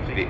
Sí.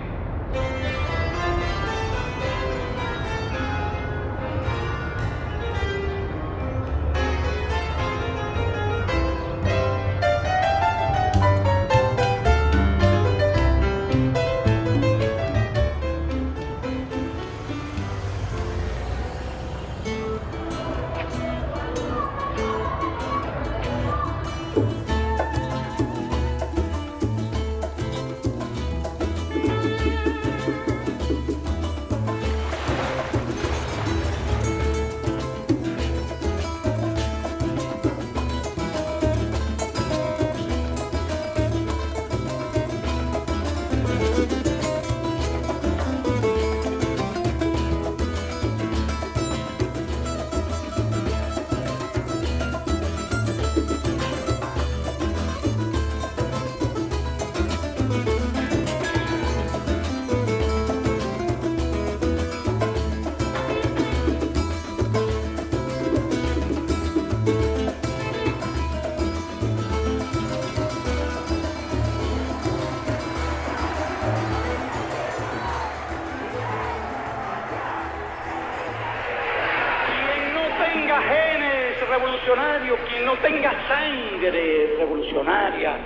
Revolucionario, quien no tenga sangre revolucionaria,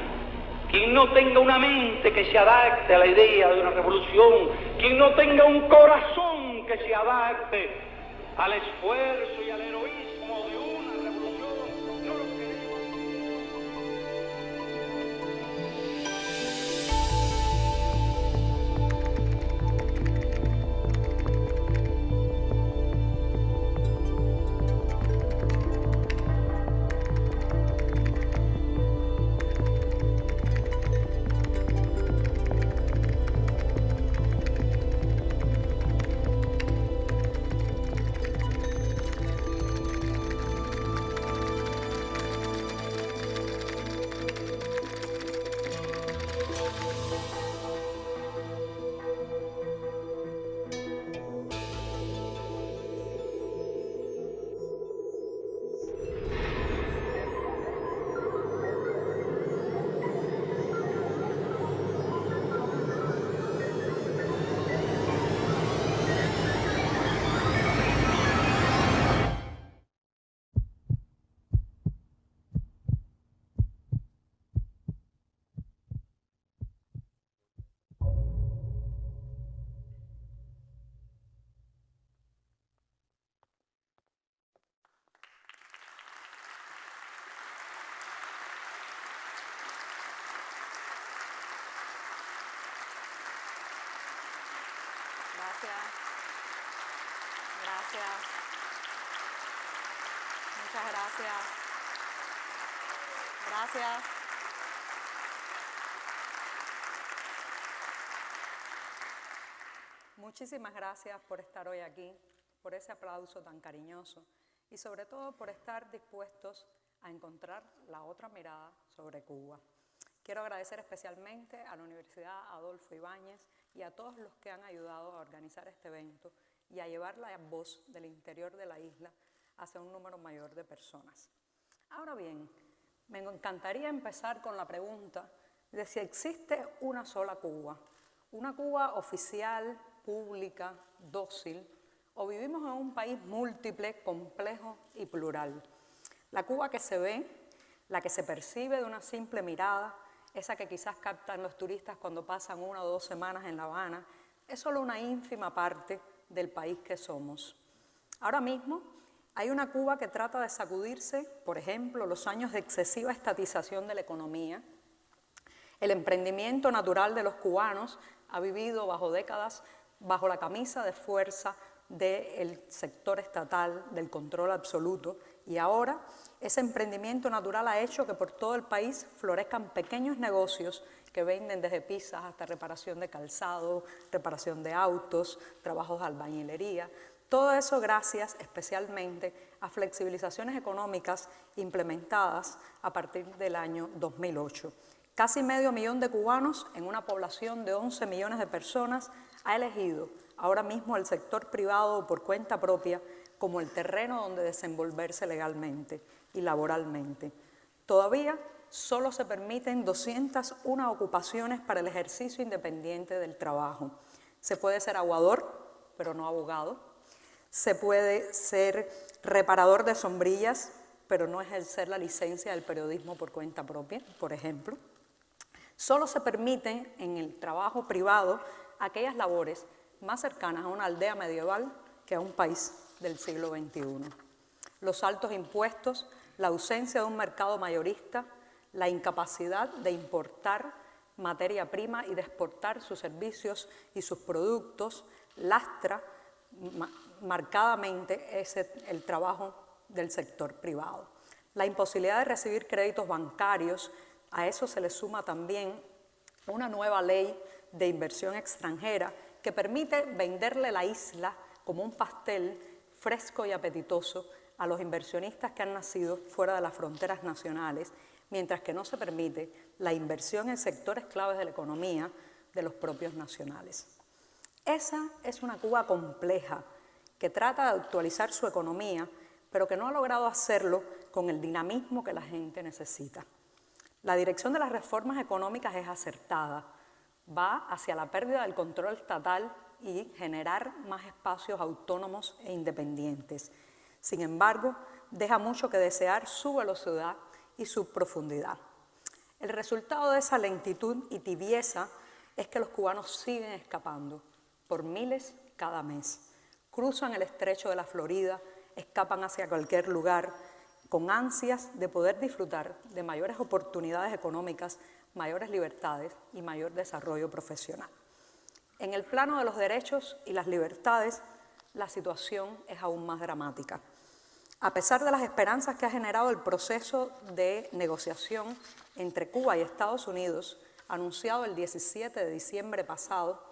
quien no tenga una mente que se adapte a la idea de una revolución, quien no tenga un corazón que se adapte al esfuerzo y al heroísmo de una revolución, no lo queremos. Gracias. Muchas gracias. Gracias. Muchísimas gracias por estar hoy aquí, por ese aplauso tan cariñoso y sobre todo por estar dispuestos a encontrar la otra mirada sobre Cuba. Quiero agradecer especialmente a la Universidad Adolfo Ibáñez y a todos los que han ayudado a organizar este evento y a llevar la voz del interior de la isla hacia un número mayor de personas. Ahora bien, me encantaría empezar con la pregunta de si existe una sola Cuba, una Cuba oficial, pública, dócil, o vivimos en un país múltiple, complejo y plural. La Cuba que se ve, la que se percibe de una simple mirada, esa que quizás captan los turistas cuando pasan 1 o 2 semanas en La Habana, es solo una ínfima parte del país que somos. Ahora mismo hay una Cuba que trata de sacudirse, por ejemplo, los años de excesiva estatización de la economía. El emprendimiento natural de los cubanos ha vivido bajo décadas bajo la camisa de fuerza del sector estatal, del control absoluto, y ahora ese emprendimiento natural ha hecho que por todo el país florezcan pequeños negocios que venden desde pizzas hasta reparación de calzado, reparación de autos, trabajos de albañilería. Todo eso gracias especialmente a flexibilizaciones económicas implementadas a partir del año 2008. Casi medio millón de cubanos en una población de 11 millones de personas ha elegido ahora mismo el sector privado por cuenta propia como el terreno donde desenvolverse legalmente y laboralmente. Todavía solo se permiten 201 ocupaciones para el ejercicio independiente del trabajo. Se puede ser aguador, pero no abogado. Se puede ser reparador de sombrillas, pero no ejercer la licencia del periodismo por cuenta propia, por ejemplo. Solo se permiten en el trabajo privado aquellas labores más cercanas a una aldea medieval que a un país del siglo XXI. Los altos impuestos, la ausencia de un mercado mayorista, la incapacidad de importar materia prima y de exportar sus servicios y sus productos lastra marcadamente el trabajo del sector privado. La imposibilidad de recibir créditos bancarios, a eso se le suma también una nueva ley de inversión extranjera que permite venderle la isla como un pastel fresco y apetitoso a los inversionistas que han nacido fuera de las fronteras nacionales, mientras que no se permite la inversión en sectores claves de la economía de los propios nacionales. Esa es una Cuba compleja que trata de actualizar su economía, pero que no ha logrado hacerlo con el dinamismo que la gente necesita. La dirección de las reformas económicas es acertada, va hacia la pérdida del control estatal y generar más espacios autónomos e independientes. Sin embargo, deja mucho que desear su velocidad y su profundidad. El resultado de esa lentitud y tibieza es que los cubanos siguen escapando por miles cada mes. Cruzan el estrecho de la Florida, escapan hacia cualquier lugar con ansias de poder disfrutar de mayores oportunidades económicas, mayores libertades y mayor desarrollo profesional. En el plano de los derechos y las libertades, la situación es aún más dramática. A pesar de las esperanzas que ha generado el proceso de negociación entre Cuba y Estados Unidos, anunciado el 17 de diciembre pasado,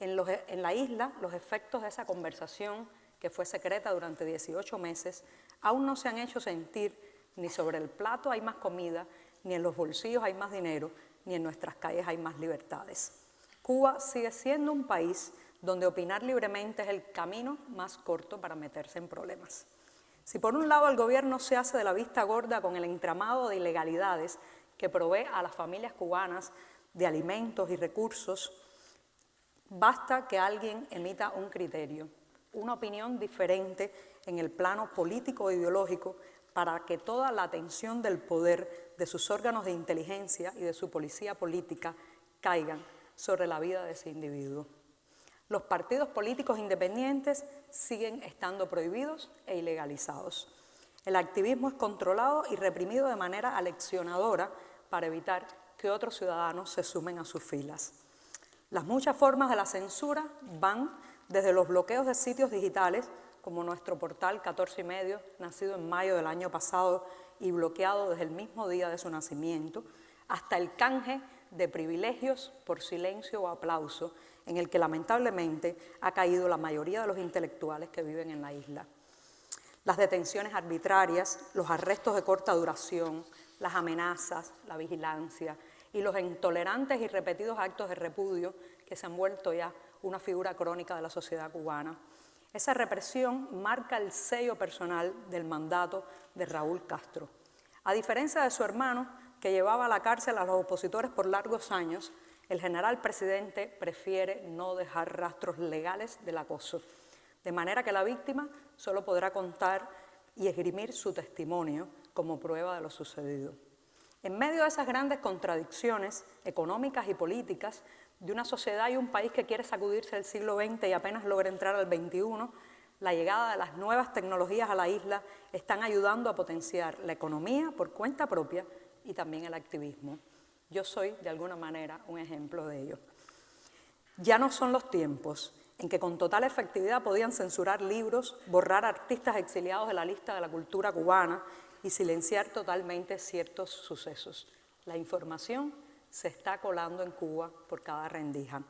en la isla los efectos de esa conversación, que fue secreta durante 18 meses, aún no se han hecho sentir. Ni sobre el plato hay más comida, ni en los bolsillos hay más dinero, ni en nuestras calles hay más libertades. Cuba sigue siendo un país donde opinar libremente es el camino más corto para meterse en problemas. Si por un lado el gobierno se hace de la vista gorda con el entramado de ilegalidades que provee a las familias cubanas de alimentos y recursos, basta que alguien emita un criterio, una opinión diferente en el plano político e ideológico para que toda la atención del poder, de sus órganos de inteligencia y de su policía política caigan sobre la vida de ese individuo. Los partidos políticos independientes siguen estando prohibidos e ilegalizados. El activismo es controlado y reprimido de manera aleccionadora para evitar que otros ciudadanos se sumen a sus filas. Las muchas formas de la censura van desde los bloqueos de sitios digitales, como nuestro portal 14 y medio, nacido en mayo del año pasado y bloqueado desde el mismo día de su nacimiento, hasta el canje de privilegios por silencio o aplauso, en el que lamentablemente ha caído la mayoría de los intelectuales que viven en la isla. Las detenciones arbitrarias, los arrestos de corta duración, las amenazas, la vigilancia y los intolerantes y repetidos actos de repudio que se han vuelto ya una figura crónica de la sociedad cubana. Esa represión marca el sello personal del mandato de Raúl Castro. A diferencia de su hermano, que llevaba a la cárcel a los opositores por largos años, el general presidente prefiere no dejar rastros legales del acoso, de manera que la víctima solo podrá contar y esgrimir su testimonio como prueba de lo sucedido. En medio de esas grandes contradicciones económicas y políticas de una sociedad y un país que quiere sacudirse del siglo XX y apenas logra entrar al XXI, la llegada de las nuevas tecnologías a la isla están ayudando a potenciar la economía por cuenta propia y también el activismo. Yo soy, de alguna manera, un ejemplo de ello. Ya no son los tiempos en que con total efectividad podían censurar libros, borrar artistas exiliados de la lista de la cultura cubana y silenciar totalmente ciertos sucesos. La información se está colando en Cuba por cada rendija.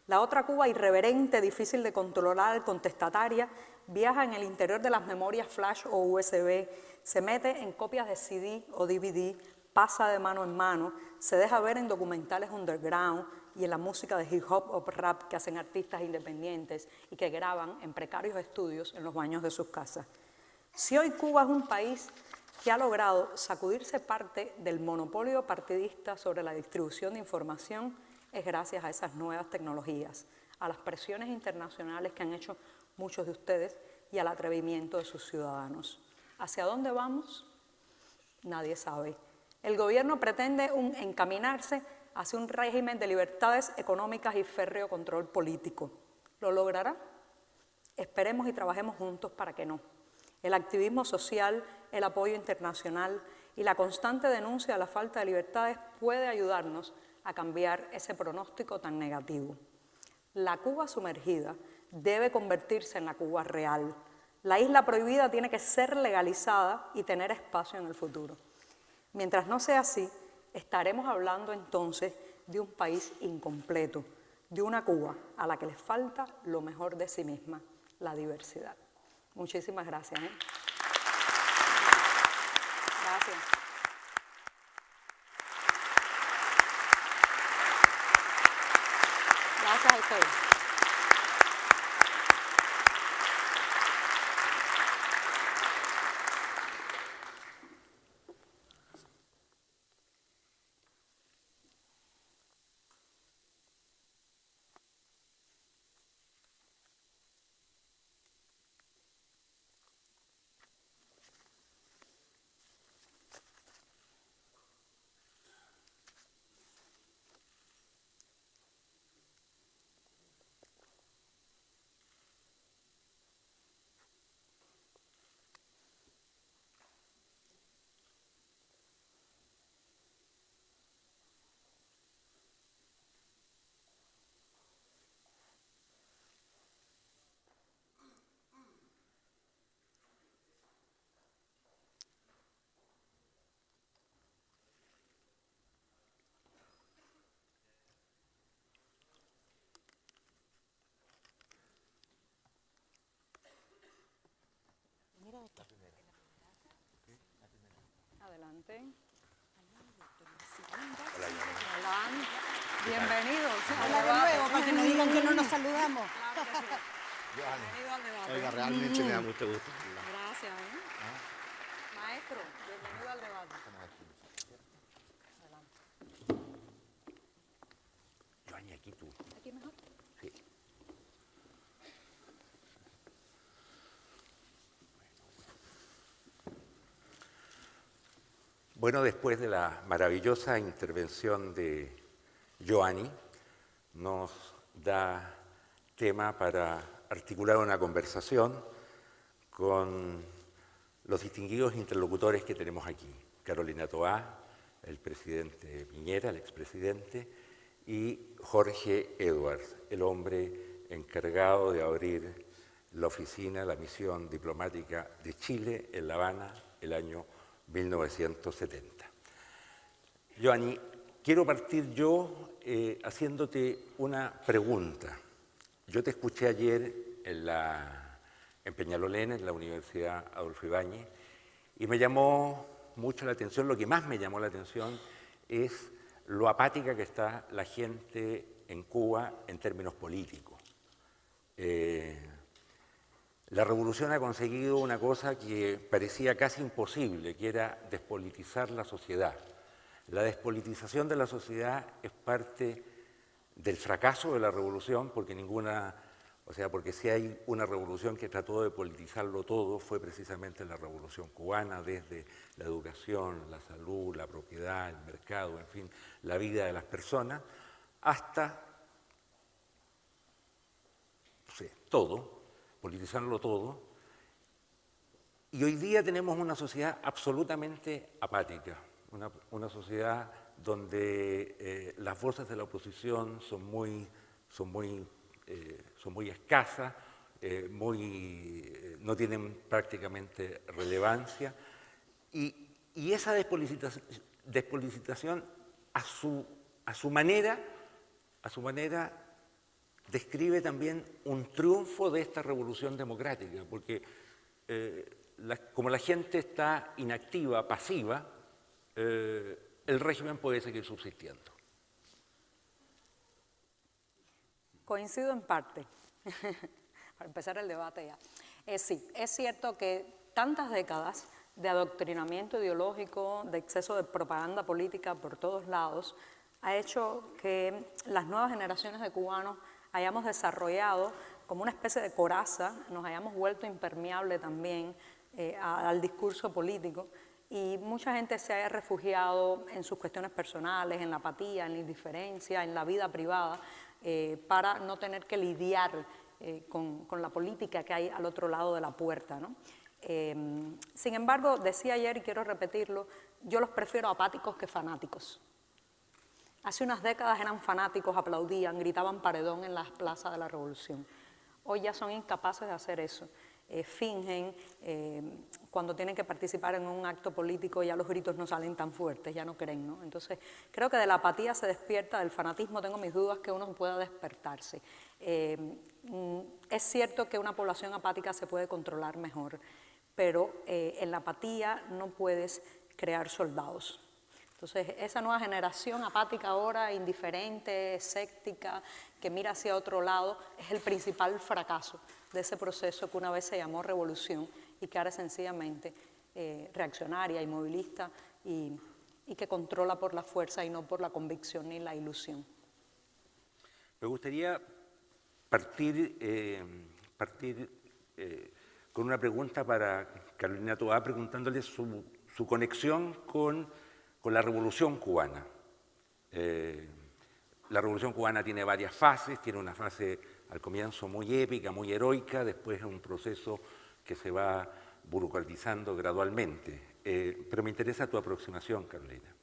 La otra Cuba, irreverente, difícil de controlar, contestataria, viaja en el interior de las memorias flash o USB, se mete en copias de CD o DVD, pasa de mano en mano, se deja ver en documentales underground y en la música de hip hop o rap que hacen artistas independientes y que graban en precarios estudios en los baños de sus casas. Si hoy Cuba es un país que ha logrado sacudirse parte del monopolio partidista sobre la distribución de información es gracias a esas nuevas tecnologías, a las presiones internacionales que han hecho muchos de ustedes y al atrevimiento de sus ciudadanos. ¿Hacia dónde vamos? Nadie sabe. El gobierno pretende encaminarse hacia un régimen de libertades económicas y férreo control político. ¿Lo logrará? Esperemos y trabajemos juntos para que no. El activismo social, el apoyo internacional y la constante denuncia de la falta de libertades puede ayudarnos a cambiar ese pronóstico tan negativo. La Cuba sumergida debe convertirse en la Cuba real. La isla prohibida tiene que ser legalizada y tener espacio en el futuro. Mientras no sea así, estaremos hablando entonces de un país incompleto, de una Cuba a la que le falta lo mejor de sí misma, la diversidad. Muchísimas gracias. Gracias. Gracias a ustedes. Adelante. Hola. Bienvenidos. Hola de nuevo, para que no digan que no nos saludamos. Claro que sí. Bienvenido al debate. Oiga, realmente me da mucho gusto. Gracias. Maestro, bienvenido al debate. Adelante. Joanny, aquí tú. ¿Aquí mejor? Sí. Bueno, después de la maravillosa intervención de Joanny, nos da tema para articular una conversación con los distinguidos interlocutores que tenemos aquí. Carolina Toá, el presidente Piñera, el expresidente, y Jorge Edwards, el hombre encargado de abrir la oficina, la misión diplomática de Chile en La Habana el año 1970. Joanny, quiero partir yo haciéndote una pregunta. Yo te escuché ayer en Peñalolén, en la Universidad Adolfo Ibáñez, y me llamó mucho la atención, lo que más me llamó la atención es lo apática que está la gente en Cuba en términos políticos. La revolución ha conseguido una cosa que parecía casi imposible, que era despolitizar la sociedad. La despolitización de la sociedad es parte del fracaso de la revolución, porque porque si hay una revolución que trató de politizarlo todo, fue precisamente la revolución cubana, desde la educación, la salud, la propiedad, el mercado, en fin, la vida de las personas, hasta todo, politizarlo todo. Y hoy día tenemos una sociedad absolutamente apática, una sociedad donde las voces de la oposición son muy escasas, no tienen prácticamente relevancia, y esa despolitización a su manera describe también un triunfo de esta revolución democrática, porque como la gente está inactiva, pasiva, el régimen puede seguir subsistiendo. Coincido en parte, para empezar el debate ya. Sí, es cierto que tantas décadas de adoctrinamiento ideológico, de exceso de propaganda política por todos lados, ha hecho que las nuevas generaciones de cubanos hayamos desarrollado como una especie de coraza, nos hayamos vuelto impermeable también al discurso político, y mucha gente se haya refugiado en sus cuestiones personales, en la apatía, en la indiferencia, en la vida privada, para no tener que lidiar con la política que hay al otro lado de la puerta, ¿no? Sin embargo, decía ayer y quiero repetirlo, yo los prefiero apáticos que fanáticos. Hace unas décadas eran fanáticos, aplaudían, gritaban paredón en las plazas de la Revolución. Hoy ya son incapaces de hacer eso. Fingen, cuando tienen que participar en un acto político ya los gritos no salen tan fuertes, ya no creen, ¿no? Entonces, creo que de la apatía se despierta, del fanatismo tengo mis dudas que uno pueda despertarse. Es cierto que una población apática se puede controlar mejor, pero en la apatía no puedes crear soldados. Entonces, esa nueva generación apática ahora, indiferente, escéptica, que mira hacia otro lado, es el principal fracaso de ese proceso que una vez se llamó revolución y que ahora es sencillamente reaccionaria, inmovilista y que controla por la fuerza y no por la convicción ni la ilusión. Me gustaría partir con una pregunta para Carolina Toá, preguntándole su conexión con la Revolución Cubana. La Revolución Cubana tiene varias fases, tiene una fase al comienzo muy épica, muy heroica, después es un proceso que se va burocratizando gradualmente. Pero me interesa tu aproximación, Carolina.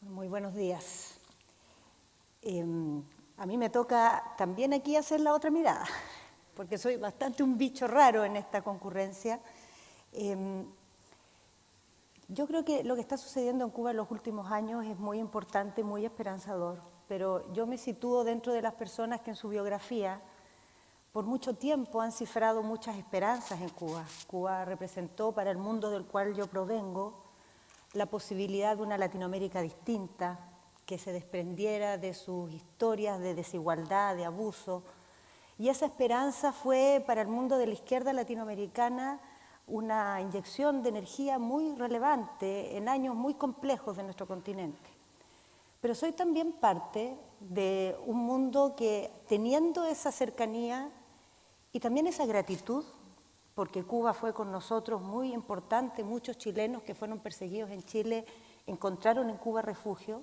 Muy buenos días. A mí me toca también aquí hacer la otra mirada, porque soy bastante un bicho raro en esta concurrencia. Yo creo que lo que está sucediendo en Cuba en los últimos años es muy importante, muy esperanzador, pero yo me sitúo dentro de las personas que en su biografía por mucho tiempo han cifrado muchas esperanzas en Cuba. Cuba representó para el mundo del cual yo provengo la posibilidad de una Latinoamérica distinta, que se desprendiera de sus historias de desigualdad, de abuso, y esa esperanza fue para el mundo de la izquierda latinoamericana una inyección de energía muy relevante en años muy complejos de nuestro continente. Pero soy también parte de un mundo que, teniendo esa cercanía y también esa gratitud, porque Cuba fue con nosotros muy importante, muchos chilenos que fueron perseguidos en Chile encontraron en Cuba refugio,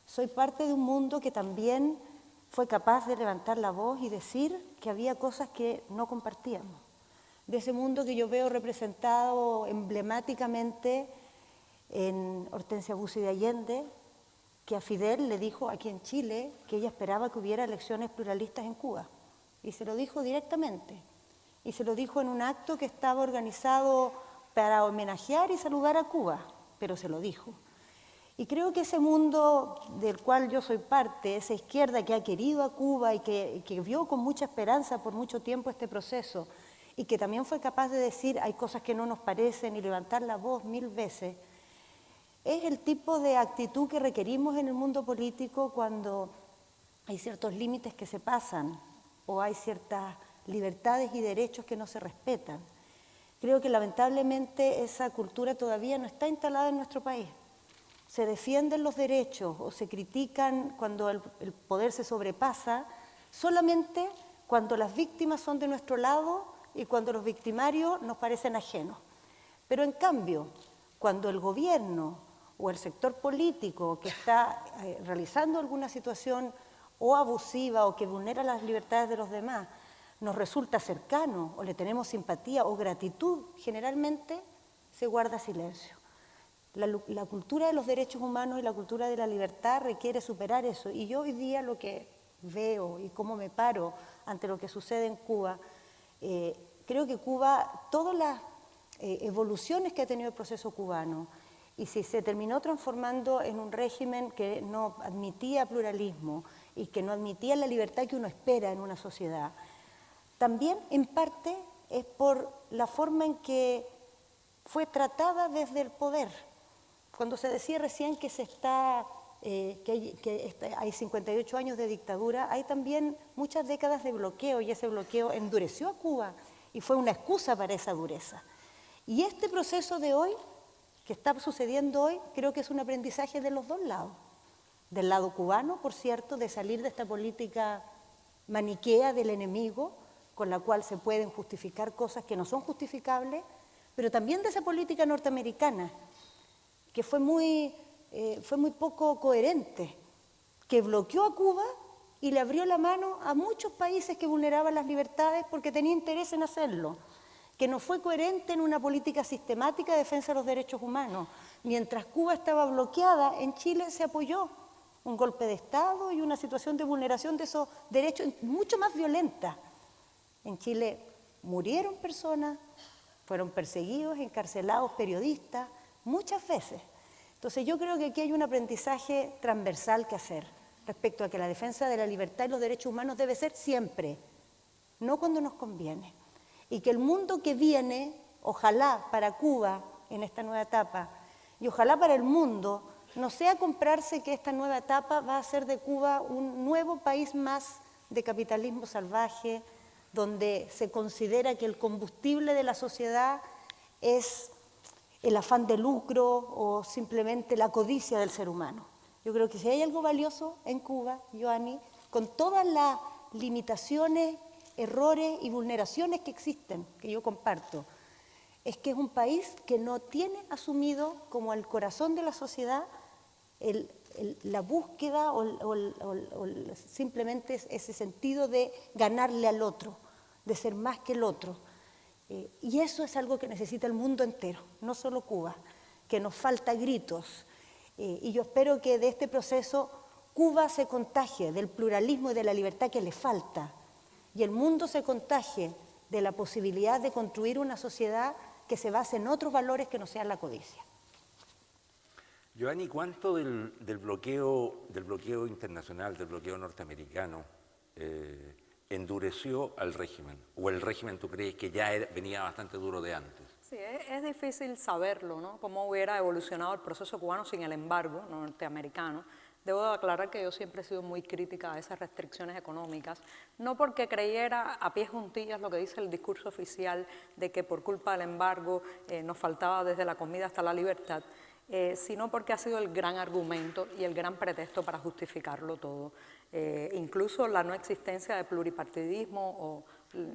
soy parte de un mundo que también fue capaz de levantar la voz y decir que había cosas que no compartíamos. De ese mundo que yo veo representado emblemáticamente en Hortensia Bussi de Allende, que a Fidel le dijo aquí en Chile que ella esperaba que hubiera elecciones pluralistas en Cuba. Y se lo dijo directamente. Y se lo dijo en un acto que estaba organizado para homenajear y saludar a Cuba, pero se lo dijo. Y creo que ese mundo del cual yo soy parte, esa izquierda que ha querido a Cuba y que vio con mucha esperanza por mucho tiempo este proceso, y que también fue capaz de decir hay cosas que no nos parecen y levantar la voz 1000 veces, es el tipo de actitud que requerimos en el mundo político cuando hay ciertos límites que se pasan o hay ciertas libertades y derechos que no se respetan. Creo que lamentablemente esa cultura todavía no está instalada en nuestro país. Se defienden los derechos o se critican cuando el poder se sobrepasa, solamente cuando las víctimas son de nuestro lado y cuando los victimarios nos parecen ajenos. Pero en cambio, cuando el gobierno o el sector político que está realizando alguna situación o abusiva o que vulnera las libertades de los demás, nos resulta cercano o le tenemos simpatía o gratitud, generalmente se guarda silencio. La cultura de los derechos humanos y la cultura de la libertad requiere superar eso. Y yo hoy día lo que veo y cómo me paro ante lo que sucede en Cuba, creo que Cuba, todas las evoluciones que ha tenido el proceso cubano, y si se terminó transformando en un régimen que no admitía pluralismo y que no admitía la libertad que uno espera en una sociedad, también en parte es por la forma en que fue tratada desde el poder. Cuando se decía recién que hay 58 años de dictadura, hay también muchas décadas de bloqueo y ese bloqueo endureció a Cuba y fue una excusa para esa dureza. Y este proceso de hoy, que está sucediendo hoy, creo que es un aprendizaje de los dos lados. Del lado cubano, por cierto, de salir de esta política maniquea del enemigo, con la cual se pueden justificar cosas que no son justificables, pero también de esa política norteamericana, que fue muy poco coherente, que bloqueó a Cuba y le abrió la mano a muchos países que vulneraban las libertades porque tenía interés en hacerlo, que no fue coherente en una política sistemática de defensa de los derechos humanos. Mientras Cuba estaba bloqueada, en Chile se apoyó un golpe de Estado y una situación de vulneración de esos derechos mucho más violenta. En Chile murieron personas, fueron perseguidos, encarcelados periodistas, muchas veces. Entonces yo creo que aquí hay un aprendizaje transversal que hacer respecto a que la defensa de la libertad y los derechos humanos debe ser siempre, no cuando nos conviene. Y que el mundo que viene, ojalá para Cuba en esta nueva etapa, y ojalá para el mundo, no sea comprarse que esta nueva etapa va a hacer de Cuba un nuevo país más de capitalismo salvaje, donde se considera que el combustible de la sociedad es el afán de lucro o simplemente la codicia del ser humano. Yo creo que si hay algo valioso en Cuba, Joanny, con todas las limitaciones, errores y vulneraciones que existen, que yo comparto, es que es un país que no tiene asumido como el corazón de la sociedad la búsqueda o simplemente ese sentido de ganarle al otro, de ser más que el otro. Y eso es algo que necesita el mundo entero, no solo Cuba, que nos falta gritos. Y yo espero que de este proceso Cuba se contagie del pluralismo y de la libertad que le falta, y el mundo se contagie de la posibilidad de construir una sociedad que se base en otros valores que no sean la codicia. Joanny, ¿cuánto del bloqueo internacional, del bloqueo norteamericano, endureció al régimen? ¿O el régimen tú crees que ya venía bastante duro de antes? Sí, es difícil saberlo, ¿no? Cómo hubiera evolucionado el proceso cubano sin el embargo norteamericano. Debo de aclarar que yo siempre he sido muy crítica a esas restricciones económicas, no porque creyera a pies juntillas lo que dice el discurso oficial de que por culpa del embargo nos faltaba desde la comida hasta la libertad, sino porque ha sido el gran argumento y el gran pretexto para justificarlo todo. Incluso la no existencia de pluripartidismo o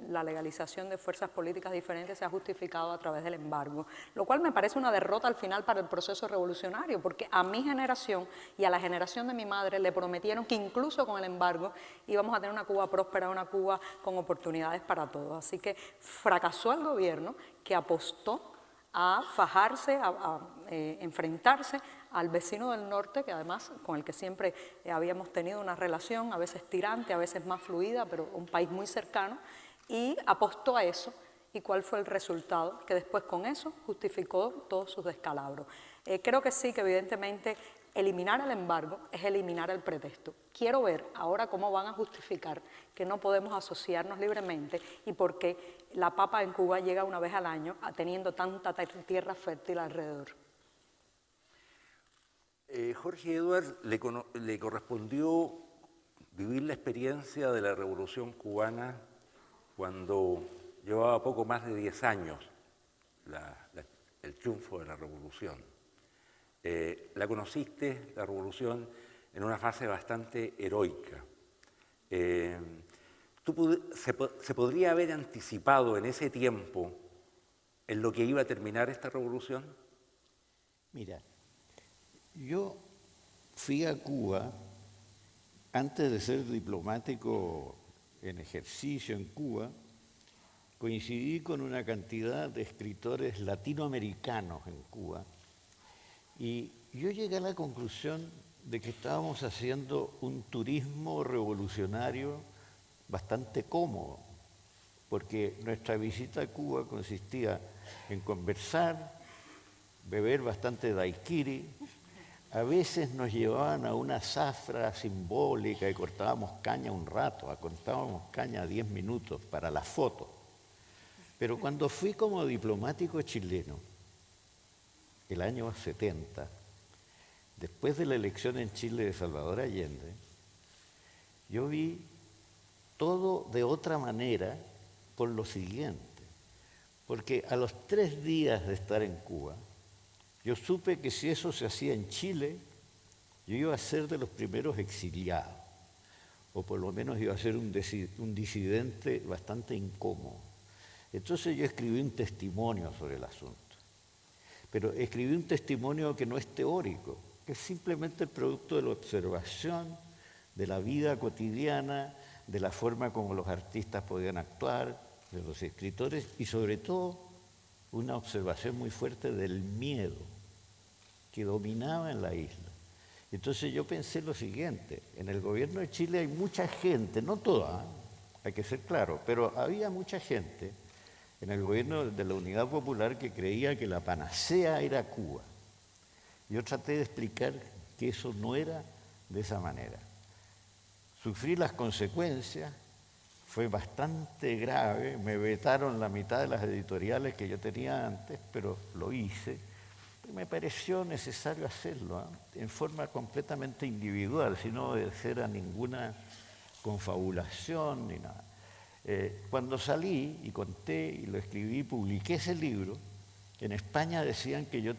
la legalización de fuerzas políticas diferentes se ha justificado a través del embargo, lo cual me parece una derrota al final para el proceso revolucionario, porque a mi generación y a la generación de mi madre le prometieron que incluso con el embargo íbamos a tener una Cuba próspera, una Cuba con oportunidades para todos. Así que fracasó el gobierno que apostó a fajarse, a enfrentarse al vecino del norte, que además con el que siempre habíamos tenido una relación, a veces tirante, a veces más fluida, pero un país muy cercano, y apostó a eso. ¿Y cuál fue el resultado? Que después con eso justificó todos sus descalabros. Creo que sí, que evidentemente eliminar el embargo es eliminar el pretexto. Quiero ver ahora cómo van a justificar que no podemos asociarnos libremente y por qué la papa en Cuba llega una vez al año teniendo tanta tierra fértil alrededor. Jorge Edwards le correspondió vivir la experiencia de la Revolución Cubana cuando llevaba poco más de 10 años el triunfo de la Revolución. La conociste, la Revolución, en una fase bastante heroica. ¿Se podría haber anticipado en ese tiempo en lo que iba a terminar esta Revolución? Mira, yo fui a Cuba antes de ser diplomático en ejercicio en Cuba. Coincidí con una cantidad de escritores latinoamericanos en Cuba y yo llegué a la conclusión de que estábamos haciendo un turismo revolucionario bastante cómodo, porque nuestra visita a Cuba consistía en conversar, beber bastante daiquiri, a veces nos llevaban a una zafra simbólica y cortábamos caña un rato, cortábamos caña 10 minutos para la foto. Pero cuando fui como diplomático chileno, el año 70, después de la elección en Chile de Salvador Allende, yo vi todo de otra manera por lo siguiente. porque a los 3 días de estar en Cuba, yo supe que si eso se hacía en Chile, yo iba a ser de los primeros exiliados, o por lo menos iba a ser un disidente bastante incómodo. Entonces yo escribí un testimonio sobre el asunto, pero escribí un testimonio que no es teórico, que es simplemente el producto de la observación de la vida cotidiana, de la forma como los artistas podían actuar, de los escritores, y sobre todo una observación muy fuerte del miedo que dominaba en la isla. Entonces yo pensé lo siguiente: en el gobierno de Chile hay mucha gente, no toda, hay que ser claro, pero había mucha gente en el gobierno de la Unidad Popular que creía que la panacea era Cuba. Yo traté de explicar que eso no era de esa manera. Sufrí las consecuencias, fue bastante grave, me vetaron la mitad de las editoriales que yo tenía antes, pero lo hice. Me pareció necesario hacerlo, en forma completamente individual, sin obedecer a ninguna confabulación ni nada. Cuando salí y conté y lo escribí, publiqué ese libro, en España decían que yo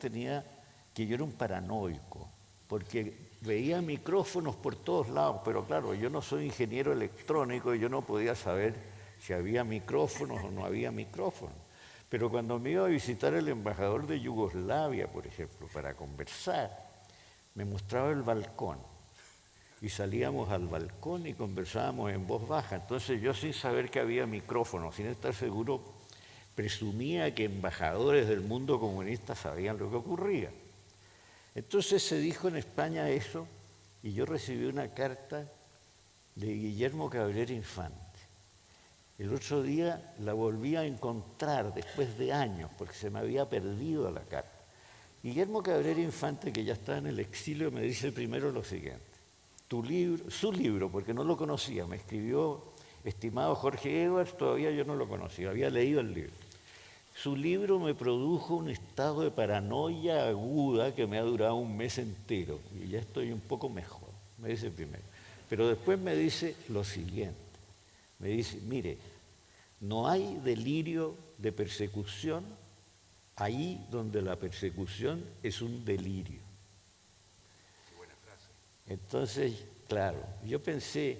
era un paranoico, porque veía micrófonos por todos lados, pero claro, yo no soy ingeniero electrónico y yo no podía saber si había micrófonos o no había micrófonos. Pero cuando me iba a visitar el embajador de Yugoslavia, por ejemplo, para conversar, me mostraba el balcón. Y salíamos al balcón y conversábamos en voz baja. Entonces yo, sin saber que había micrófonos, sin estar seguro, presumía que embajadores del mundo comunista sabían lo que ocurría. Entonces se dijo en España eso, y yo recibí una carta de Guillermo Cabrera Infante. El otro día la volví a encontrar después de años, porque se me había perdido la carta. Guillermo Cabrera Infante, que ya está en el exilio, me dice primero lo siguiente: su libro, porque no lo conocía, me escribió: estimado Jorge Edwards, todavía yo no lo conocía, había leído el libro. Su libro me produjo un estado de paranoia aguda que me ha durado un mes entero, y ya estoy un poco mejor, me dice primero. Pero después me dice lo siguiente, me dice: mire, no hay delirio de persecución ahí donde la persecución es un delirio. Qué buena frase. Entonces, claro, yo pensé,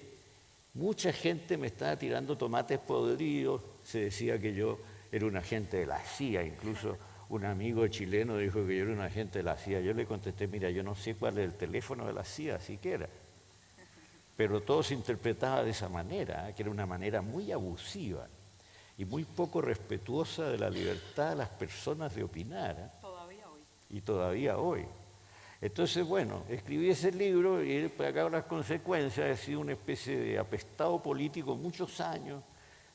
mucha gente me estaba tirando tomates podridos, se decía que yo era un agente de la CIA, incluso un amigo chileno dijo que yo era un agente de la CIA. Yo le contesté: mira, yo no sé cuál es el teléfono de la CIA siquiera. Pero todo se interpretaba de esa manera, que era una manera muy abusiva y muy poco respetuosa de la libertad de las personas de opinar. Todavía hoy. Y todavía hoy. Entonces, bueno, escribí ese libro y he pagado las consecuencias. He sido una especie de apestado político muchos años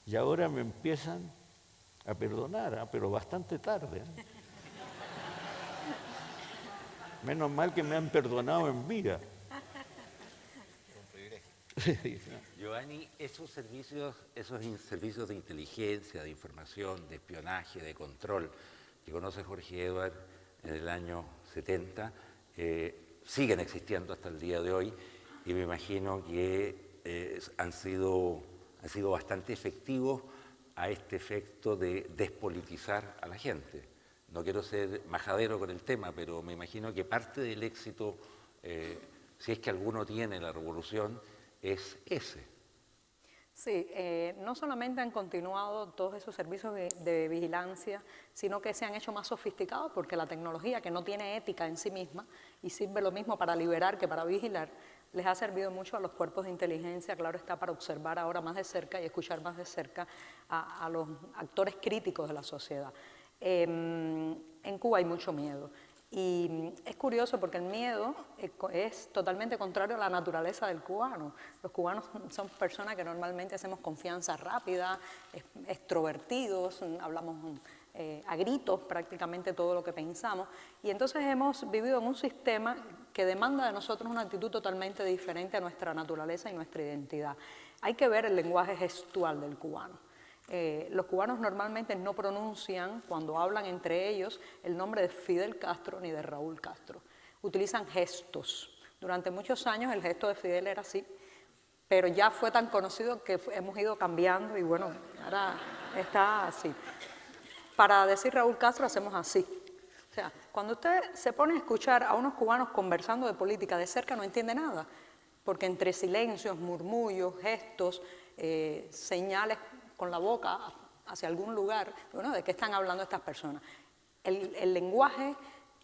y ahora me empiezan a perdonar, pero bastante tarde. Menos mal que me han perdonado en vida. Giovanni, esos servicios de inteligencia, de información, de espionaje, de control que conoce Jorge Edwards en el año 70, siguen existiendo hasta el día de hoy, y me imagino que han sido bastante efectivos a este efecto de despolitizar a la gente. No quiero ser majadero con el tema, pero me imagino que parte del éxito, si es que alguno tiene la revolución, es ese. Sí, no solamente han continuado todos esos servicios de vigilancia, sino que se han hecho más sofisticados, porque la tecnología, que no tiene ética en sí misma y sirve lo mismo para liberar que para vigilar, les ha servido mucho a los cuerpos de inteligencia, claro está, para observar ahora más de cerca y escuchar más de cerca a los actores críticos de la sociedad. En Cuba hay mucho miedo. Y es curioso porque el miedo es totalmente contrario a la naturaleza del cubano. Los cubanos son personas que normalmente hacemos confianza rápida, extrovertidos, hablamos a gritos prácticamente todo lo que pensamos. Y entonces hemos vivido en un sistema que demanda de nosotros una actitud totalmente diferente a nuestra naturaleza y nuestra identidad. Hay que ver el lenguaje gestual del cubano. Los cubanos normalmente no pronuncian, cuando hablan entre ellos, el nombre de Fidel Castro ni de Raúl Castro. Utilizan gestos. Durante muchos años el gesto de Fidel era así, pero ya fue tan conocido que hemos ido cambiando y bueno, ahora está así. para decir Raúl Castro hacemos así. O sea, cuando usted se pone a escuchar a unos cubanos conversando de política de cerca no entiende nada, porque entre silencios, murmullos, gestos, señales con la boca hacia algún lugar, bueno, ¿de qué están hablando estas personas? El lenguaje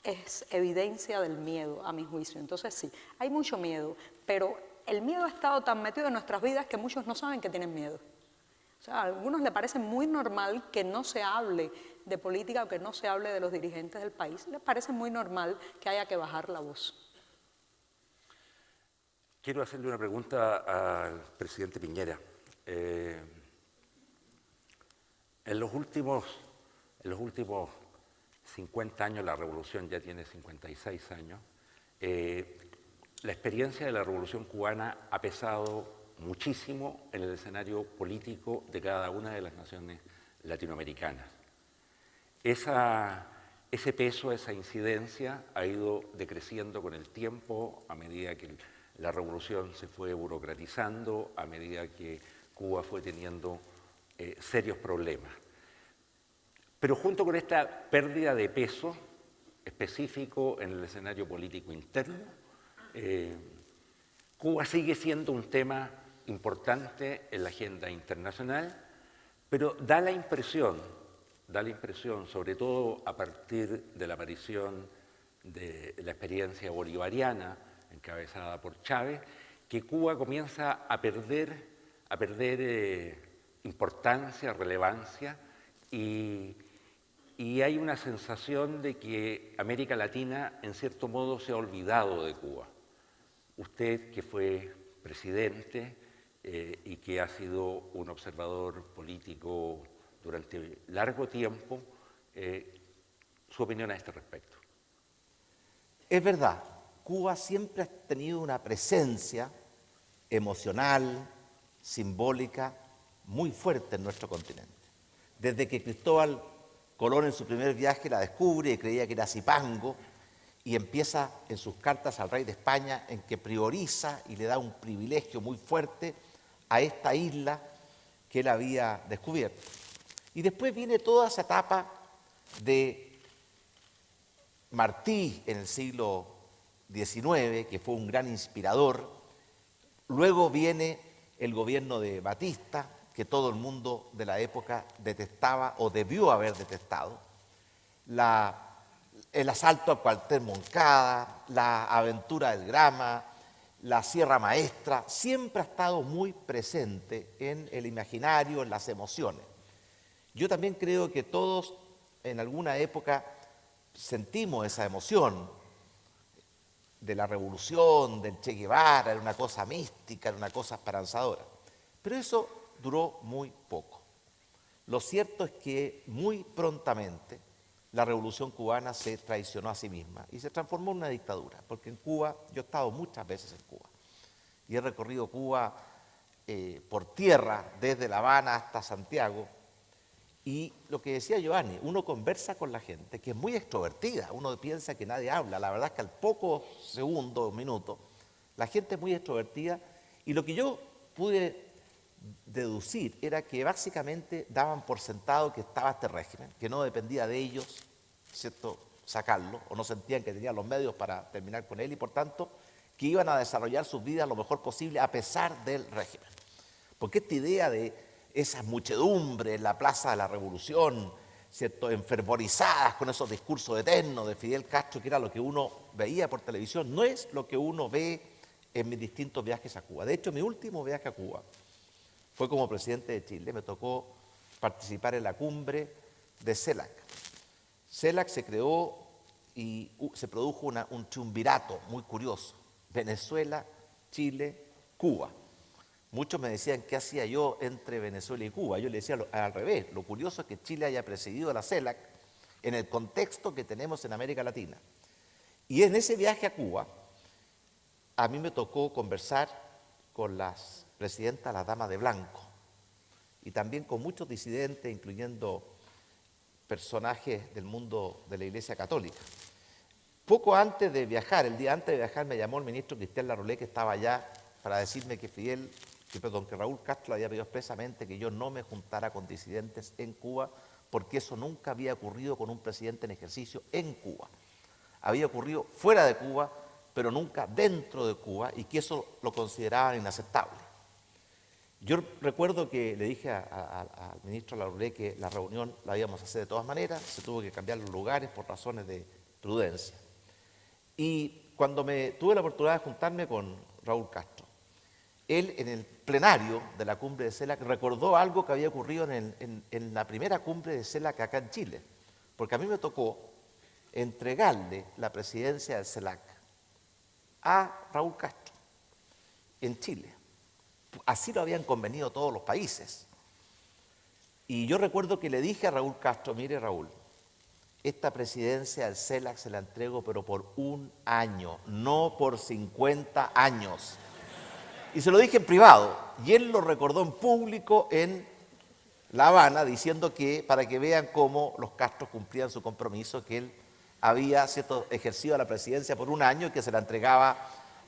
es evidencia del miedo, a mi juicio. Entonces sí, hay mucho miedo, pero el miedo ha estado tan metido en nuestras vidas que muchos no saben que tienen miedo. O sea, a algunos les parece muy normal que no se hable de política o que no se hable de los dirigentes del país. Les parece muy normal que haya que bajar la voz. Quiero hacerle una pregunta al presidente Piñera. En los últimos 50 años, la revolución ya tiene 56 años, la experiencia de la revolución cubana ha pesado muchísimo en el escenario político de cada una de las naciones latinoamericanas. Ese peso, esa incidencia ha ido decreciendo con el tiempo a medida que la revolución se fue burocratizando, a medida que Cuba fue teniendo serios problemas. Pero junto con esta pérdida de peso específico en el escenario político interno, Cuba sigue siendo un tema importante en la agenda internacional, pero da la impresión, sobre todo a partir de la aparición de la experiencia bolivariana encabezada por Chávez, que Cuba comienza a perder importancia, relevancia, y hay una sensación de que América Latina, en cierto modo, se ha olvidado de Cuba. Usted, que fue presidente y que ha sido un observador político durante largo tiempo, su opinión a este respecto. Es verdad, Cuba siempre ha tenido una presencia emocional, simbólica, muy fuerte en nuestro continente. Desde que Cristóbal Colón en su primer viaje la descubre y creía que era Zipango, y empieza en sus cartas al rey de España en que prioriza y le da un privilegio muy fuerte a esta isla que él había descubierto. Y después viene toda esa etapa de Martí en el siglo XIX, que fue un gran inspirador. Luego viene el gobierno de Batista, que todo el mundo de la época detestaba o debió haber detestado. El asalto a Cuartel Moncada, la aventura del Grama, la Sierra Maestra, siempre ha estado muy presente en el imaginario, en las emociones. Yo también creo que todos en alguna época sentimos esa emoción de la revolución, del Che Guevara, era una cosa mística, era una cosa esperanzadora. Pero eso duró muy poco. Lo cierto es que muy prontamente la revolución cubana se traicionó a sí misma y se transformó en una dictadura, porque en Cuba, yo he estado muchas veces en Cuba y he recorrido Cuba por tierra, desde La Habana hasta Santiago, y lo que decía Giovanni, uno conversa con la gente, que es muy extrovertida, uno piensa que nadie habla, la verdad es que al poco segundo o minuto, la gente es muy extrovertida, y lo que yo pude deducir era que básicamente daban por sentado que estaba este régimen, que no dependía de ellos, ¿cierto?, sacarlo, o no sentían que tenían los medios para terminar con él, y por tanto que iban a desarrollar sus vidas lo mejor posible a pesar del régimen. Porque esta idea de esas muchedumbres en la Plaza de la Revolución, ¿cierto?, enfervorizadas con esos discursos eternos de Fidel Castro, que era lo que uno veía por televisión, no es lo que uno ve en mis distintos viajes a Cuba. De hecho, mi último viaje a Cuba fue como presidente de Chile. Me tocó participar en la cumbre de CELAC. CELAC se creó y se produjo un triunvirato muy curioso. Venezuela, Chile, Cuba. Muchos me decían qué hacía yo entre Venezuela y Cuba. Yo le decía al revés. Lo curioso es que Chile haya presidido la CELAC en el contexto que tenemos en América Latina. Y en ese viaje a Cuba, a mí me tocó conversar con las presidentas, las damas de blanco, y también con muchos disidentes, incluyendo personajes del mundo de la Iglesia Católica. Poco antes de viajar, el día antes de viajar, me llamó el ministro Cristian Larroulet, que estaba allá, para decirme que que Raúl Castro había pedido expresamente que yo no me juntara con disidentes en Cuba porque eso nunca había ocurrido con un presidente en ejercicio en Cuba. Había ocurrido fuera de Cuba, pero nunca dentro de Cuba, y que eso lo consideraban inaceptable. Yo recuerdo que le dije al ministro Larroulé que la reunión la íbamos a hacer de todas maneras, se tuvo que cambiar los lugares por razones de prudencia. Y cuando tuve la oportunidad de juntarme con Raúl Castro, él en el plenario de la cumbre de CELAC recordó algo que había ocurrido en la primera cumbre de CELAC acá en Chile, porque a mí me tocó entregarle la presidencia del CELAC a Raúl Castro en Chile. Así lo habían convenido todos los países. Y yo recuerdo que le dije a Raúl Castro, mire Raúl, esta presidencia del CELAC se la entrego pero por 1 año, no por 50 años. Y se lo dije en privado, y él lo recordó en público en La Habana, diciendo que, para que vean cómo los Castros cumplían su compromiso, que él había ejercido la presidencia por 1 año y que se la entregaba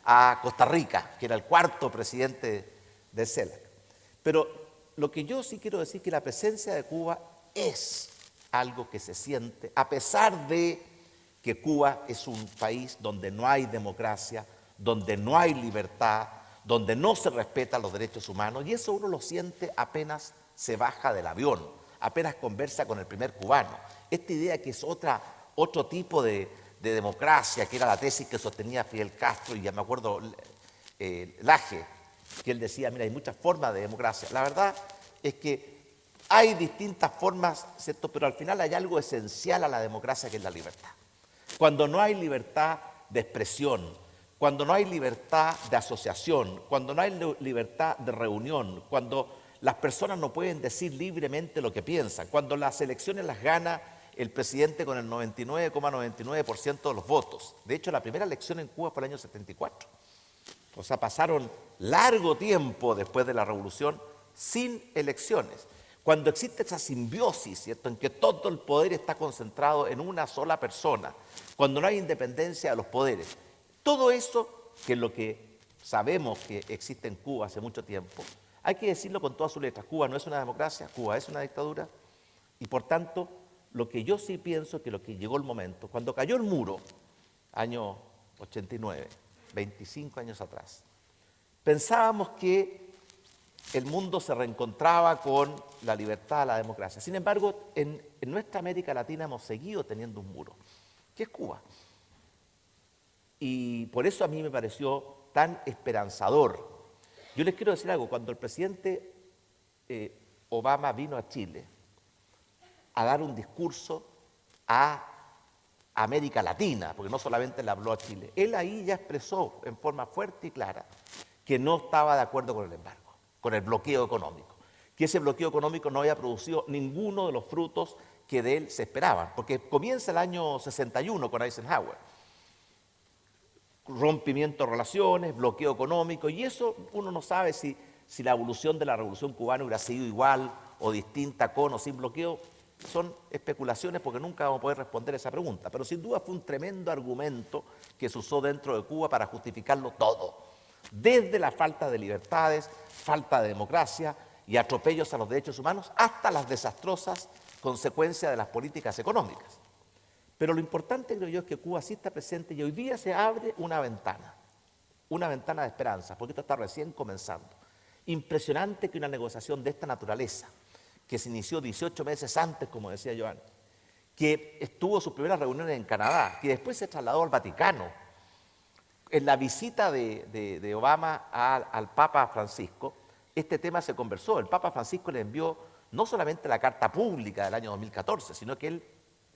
a Costa Rica, que era el 4º presidente del CELAC. Pero lo que yo sí quiero decir es que la presencia de Cuba es algo que se siente, a pesar de que Cuba es un país donde no hay democracia, donde no hay libertad, donde no se respetan los derechos humanos, y eso uno lo siente apenas se baja del avión, apenas conversa con el primer cubano. Esta idea que es otro tipo de democracia, que era la tesis que sostenía Fidel Castro, y ya me acuerdo Laje, que él decía, mira, hay muchas formas de democracia. La verdad es que hay distintas formas, ¿cierto? Pero al final hay algo esencial a la democracia, que es la libertad. Cuando no hay libertad de expresión, cuando no hay libertad de asociación, cuando no hay libertad de reunión, cuando las personas no pueden decir libremente lo que piensan, cuando las elecciones las gana el presidente con el 99,99% de los votos. De hecho, la primera elección en Cuba fue el año 74. O sea, pasaron largo tiempo después de la revolución sin elecciones. Cuando existe esa simbiosis, ¿cierto?, en que todo el poder está concentrado en una sola persona, cuando no hay independencia de los poderes, todo eso, que es lo que sabemos que existe en Cuba hace mucho tiempo, hay que decirlo con todas sus letras. Cuba no es una democracia, Cuba es una dictadura, y por tanto, lo que yo sí pienso es que lo que llegó el momento, cuando cayó el muro, año 89, 25 años atrás, pensábamos que el mundo se reencontraba con la libertad, la democracia. Sin embargo, en nuestra América Latina hemos seguido teniendo un muro, que es Cuba. Y por eso a mí me pareció tan esperanzador. Yo les quiero decir algo, cuando el presidente Obama vino a Chile a dar un discurso a América Latina, porque no solamente le habló a Chile, él ahí ya expresó en forma fuerte y clara que no estaba de acuerdo con el embargo, con el bloqueo económico, que ese bloqueo económico no había producido ninguno de los frutos que de él se esperaban, porque comienza el año 61 con Eisenhower. Rompimiento de relaciones, bloqueo económico, y eso uno no sabe si la evolución de la revolución cubana hubiera sido igual o distinta con o sin bloqueo. Son especulaciones porque nunca vamos a poder responder esa pregunta, pero sin duda fue un tremendo argumento que se usó dentro de Cuba para justificarlo todo, desde la falta de libertades, falta de democracia y atropellos a los derechos humanos, hasta las desastrosas consecuencias de las políticas económicas. Pero lo importante, creo yo, es que Cuba sí está presente y hoy día se abre una ventana de esperanza, porque esto está recién comenzando. Impresionante que una negociación de esta naturaleza, que se inició 18 meses antes, como decía Joan, que tuvo sus primeras reuniones en Canadá, que después se trasladó al Vaticano. En la visita de Obama al Papa Francisco, este tema se conversó. El Papa Francisco le envió no solamente la carta pública del año 2014, sino que él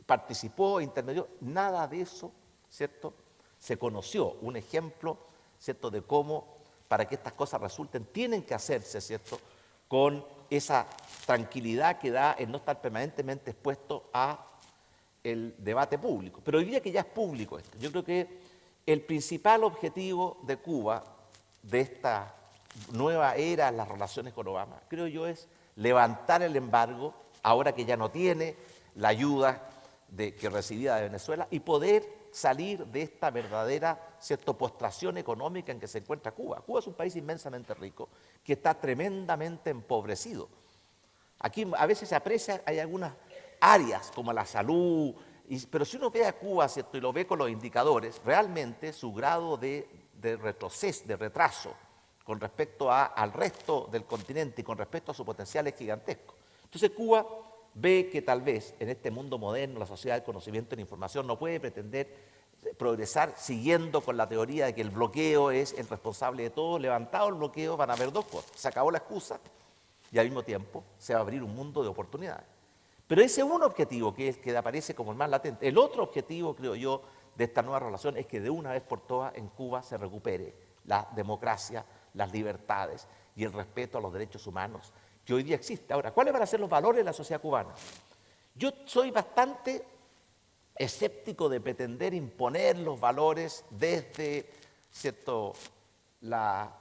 participó, intermedió, nada de eso, ¿cierto? Se conoció un ejemplo, ¿cierto?, de cómo, para que estas cosas resulten, tienen que hacerse, ¿cierto?, con esa tranquilidad que da el no estar permanentemente expuesto a el debate público. Pero hoy día que ya es público esto, yo creo que el principal objetivo de Cuba, de esta nueva era en las relaciones con Obama, creo yo, es levantar el embargo, ahora que ya no tiene la ayuda que recibía de Venezuela, y poder salir de esta verdadera, ¿cierto?, postración económica en que se encuentra Cuba. Cuba es un país inmensamente rico que está tremendamente empobrecido. Aquí a veces se aprecia, hay algunas áreas como la salud, pero si uno ve a Cuba, ¿cierto?, y lo ve con los indicadores, realmente su grado de retroceso, de retraso con respecto al resto del continente y con respecto a su potencial es gigantesco. Entonces Cuba ve que tal vez en este mundo moderno, la sociedad del conocimiento y la información no puede pretender progresar siguiendo con la teoría de que el bloqueo es el responsable de todo. Levantado el bloqueo van a haber dos cosas: se acabó la excusa y al mismo tiempo se va a abrir un mundo de oportunidades. Pero ese es un objetivo que es que aparece como el más latente. El otro objetivo, creo yo, de esta nueva relación es que de una vez por todas en Cuba se recupere la democracia, las libertades y el respeto a los derechos humanos que hoy día existe. Ahora, ¿cuáles van a ser los valores de la sociedad cubana? Yo soy bastante escéptico de pretender imponer los valores desde, ¿cierto?,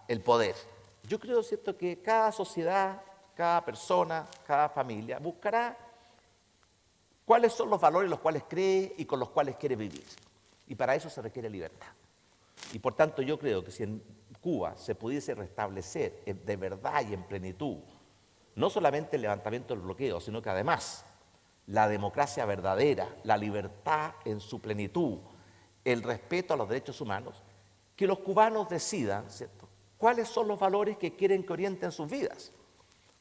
el poder. Yo creo, ¿cierto?, que cada sociedad, cada persona, cada familia buscará cuáles son los valores en los cuales cree y con los cuales quiere vivir. Y para eso se requiere libertad. Y por tanto yo creo que si en Cuba se pudiese restablecer de verdad y en plenitud, no solamente el levantamiento del bloqueo, sino que además la democracia verdadera, la libertad en su plenitud, el respeto a los derechos humanos, que los cubanos decidan, ¿cierto?, cuáles son los valores que quieren que orienten sus vidas.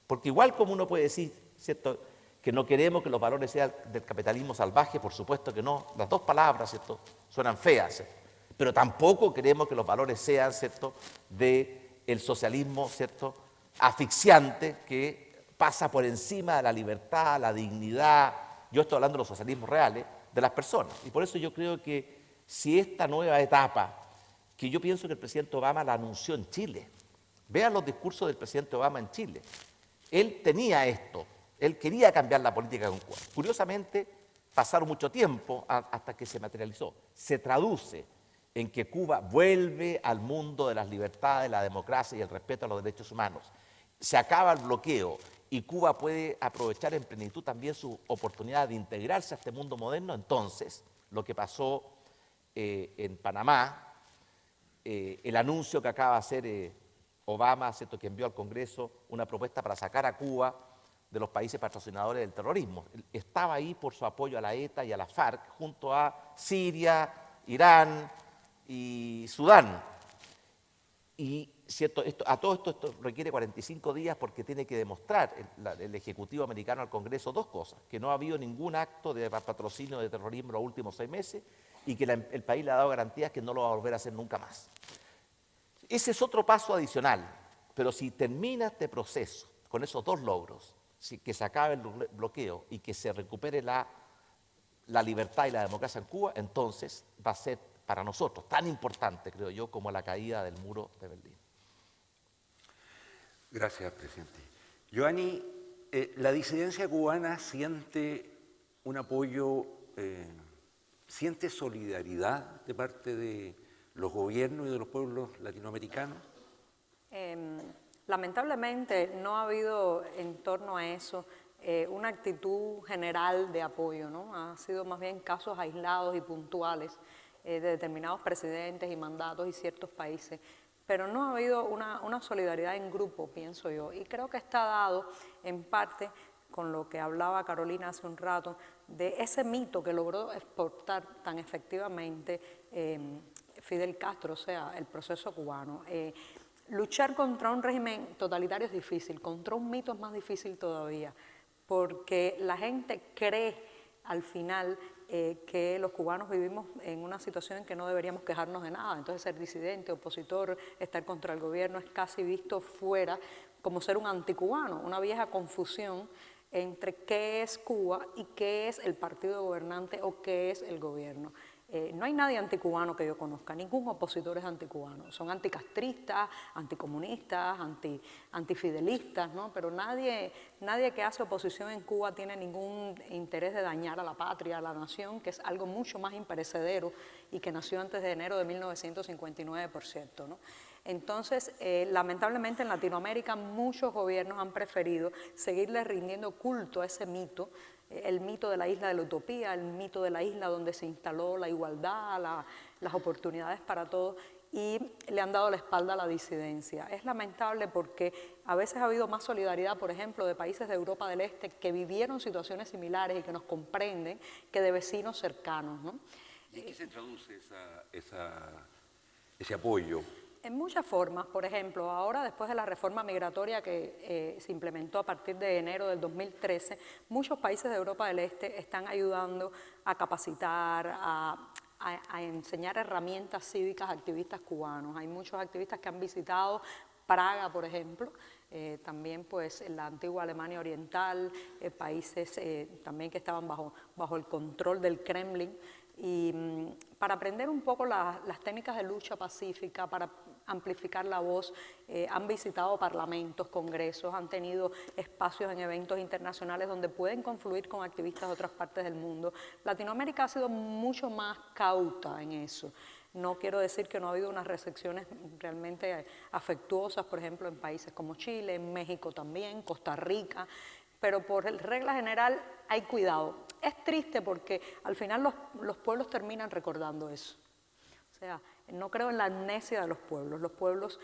Porque igual como uno puede decir, ¿cierto?, que no queremos que los valores sean del capitalismo salvaje, por supuesto que no, las dos palabras, ¿cierto?, suenan feas, ¿cierto?, pero tampoco queremos que los valores sean, ¿cierto?, del socialismo, ¿cierto?, asfixiante que pasa por encima de la libertad, la dignidad. Yo estoy hablando de los socialismos reales de las personas. Y por eso yo creo que si esta nueva etapa, que yo pienso que el presidente Obama la anunció en Chile, vean los discursos del presidente Obama en Chile, él tenía esto, él quería cambiar la política con Cuba. Curiosamente, pasaron mucho tiempo hasta que se materializó. Se traduce en que Cuba vuelve al mundo de las libertades, la democracia y el respeto a los derechos humanos. Se acaba el bloqueo y Cuba puede aprovechar en plenitud también su oportunidad de integrarse a este mundo moderno. Entonces, lo que pasó en Panamá, el anuncio que acaba de hacer Obama, ¿cierto?, que envió al Congreso una propuesta para sacar a Cuba de los países patrocinadores del terrorismo. Estaba ahí por su apoyo a la ETA y a la FARC, junto a Siria, Irán y Sudán. Y ¿cierto?, a todo esto requiere 45 días porque tiene que demostrar el Ejecutivo americano al Congreso dos cosas: que no ha habido ningún acto de patrocinio de terrorismo en los últimos 6 meses y que el país le ha dado garantías que no lo va a volver a hacer nunca más. Ese es otro paso adicional, pero si termina este proceso con esos dos logros, que se acabe el bloqueo y que se recupere la libertad y la democracia en Cuba, entonces va a ser para nosotros tan importante, creo yo, como la caída del muro de Berlín. Gracias, presidente. Giovanni, la disidencia cubana siente un apoyo, siente solidaridad de parte de los gobiernos y de los pueblos latinoamericanos. Lamentablemente no ha habido en torno a eso una actitud general de apoyo, ¿no? Ha sido más bien casos aislados y puntuales de determinados presidentes y mandatos y ciertos países, pero no ha habido una solidaridad en grupo, pienso yo, y creo que está dado en parte con lo que hablaba Carolina hace un rato, de ese mito que logró exportar tan efectivamente Fidel Castro, o sea, el proceso cubano. Luchar contra un régimen totalitario es difícil, contra un mito es más difícil todavía, porque la gente cree al final que los cubanos vivimos en una situación en que no deberíamos quejarnos de nada. Entonces ser disidente, opositor, estar contra el gobierno es casi visto fuera como ser un anticubano, una vieja confusión entre qué es Cuba y qué es el partido gobernante o qué es el gobierno. No hay nadie anticubano que yo conozca, ningún opositor es anticubano. Son anticastristas, anticomunistas, antifidelistas, ¿no? Pero nadie que hace oposición en Cuba tiene ningún interés de dañar a la patria, a la nación, que es algo mucho más imperecedero y que nació antes de enero de 1959, por cierto, ¿no? Entonces, lamentablemente en Latinoamérica muchos gobiernos han preferido seguirle rindiendo culto a ese mito, el mito de la isla de la utopía, el mito de la isla donde se instaló la igualdad, las oportunidades para todos, y le han dado la espalda a la disidencia. Es lamentable porque a veces ha habido más solidaridad, por ejemplo, de países de Europa del Este que vivieron situaciones similares y que nos comprenden, que de vecinos cercanos, ¿no? ¿Y en qué se traduce ese apoyo? En muchas formas. Por ejemplo, ahora después de la reforma migratoria que se implementó a partir de enero del 2013, muchos países de Europa del Este están ayudando a capacitar, a enseñar herramientas cívicas a activistas cubanos. Hay muchos activistas que han visitado Praga, por ejemplo, también pues en la antigua Alemania Oriental, países también que estaban bajo el control del Kremlin, y para aprender un poco las técnicas de lucha pacífica, para amplificar la voz, han visitado parlamentos, congresos, han tenido espacios en eventos internacionales donde pueden confluir con activistas de otras partes del mundo. Latinoamérica ha sido mucho más cauta en eso. No quiero decir que no ha habido unas recepciones realmente afectuosas, por ejemplo, en países como Chile, en México también, Costa Rica, pero por regla general hay cuidado. Es triste porque al final los pueblos terminan recordando eso. O sea, no creo en la amnesia de los pueblos. Los pueblos,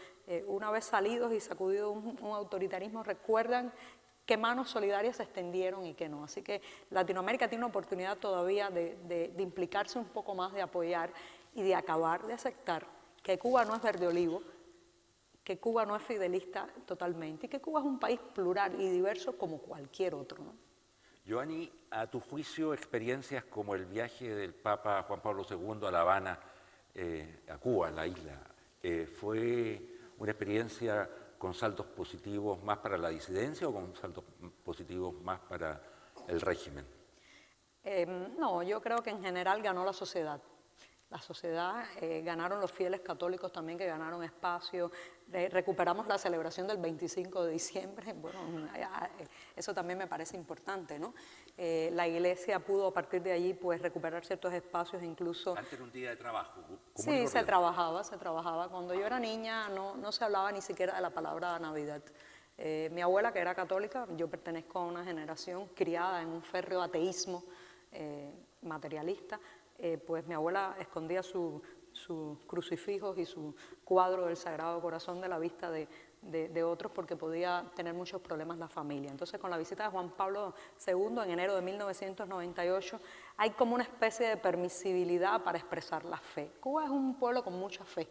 una vez salidos y sacudido un autoritarismo, recuerdan qué manos solidarias se extendieron y qué no. Así que Latinoamérica tiene una oportunidad todavía de implicarse un poco más, de apoyar y de acabar de aceptar que Cuba no es verde olivo, que Cuba no es fidelista totalmente y que Cuba es un país plural y diverso como cualquier otro, ¿no? Joanny, a tu juicio, experiencias como el viaje del Papa Juan Pablo II a La Habana, a Cuba, a la isla, ¿fue una experiencia con saldos positivos más para la disidencia o con saldos positivos más para el régimen? No, yo creo que en general ganó la sociedad. La sociedad, ganaron los fieles católicos también, que ganaron espacio, recuperamos la celebración del 25 de diciembre, bueno, eso también me parece importante, ¿no? La iglesia pudo a partir de allí pues recuperar ciertos espacios, incluso... Antes era un día de trabajo. Sí, se trabajaba. Cuando yo era niña no se hablaba ni siquiera de la palabra Navidad. Mi abuela, que era católica, yo pertenezco a una generación criada en un férreo ateísmo materialista, pues mi abuela escondía sus crucifijos y su cuadro del Sagrado Corazón de la vista de otros porque podía tener muchos problemas la familia. Entonces, con la visita de Juan Pablo II en enero de 1998, hay como una especie de permisibilidad para expresar la fe. Cuba es un pueblo con mucha fe,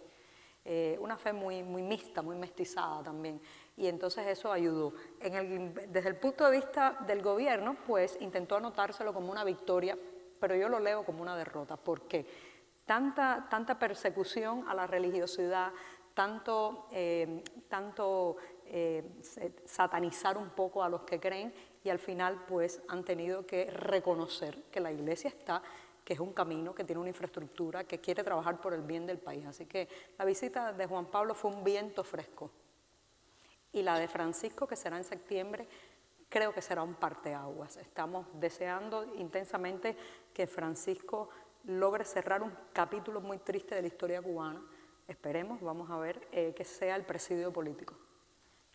una fe muy, muy mixta, muy mestizada también, y entonces eso ayudó. Desde el punto de vista del gobierno, pues intentó anotárselo como una victoria, pero yo lo leo como una derrota. ¿Por qué? Tanta persecución a la religiosidad, tanto satanizar un poco a los que creen, y al final pues han tenido que reconocer que la iglesia está, que es un camino, que tiene una infraestructura, que quiere trabajar por el bien del país. Así que la visita de Juan Pablo fue un viento fresco. Y la de Francisco, que será en septiembre, creo que será un parteaguas. Estamos deseando intensamente que Francisco logre cerrar un capítulo muy triste de la historia cubana. Esperemos, vamos a ver, que sea el presidio político,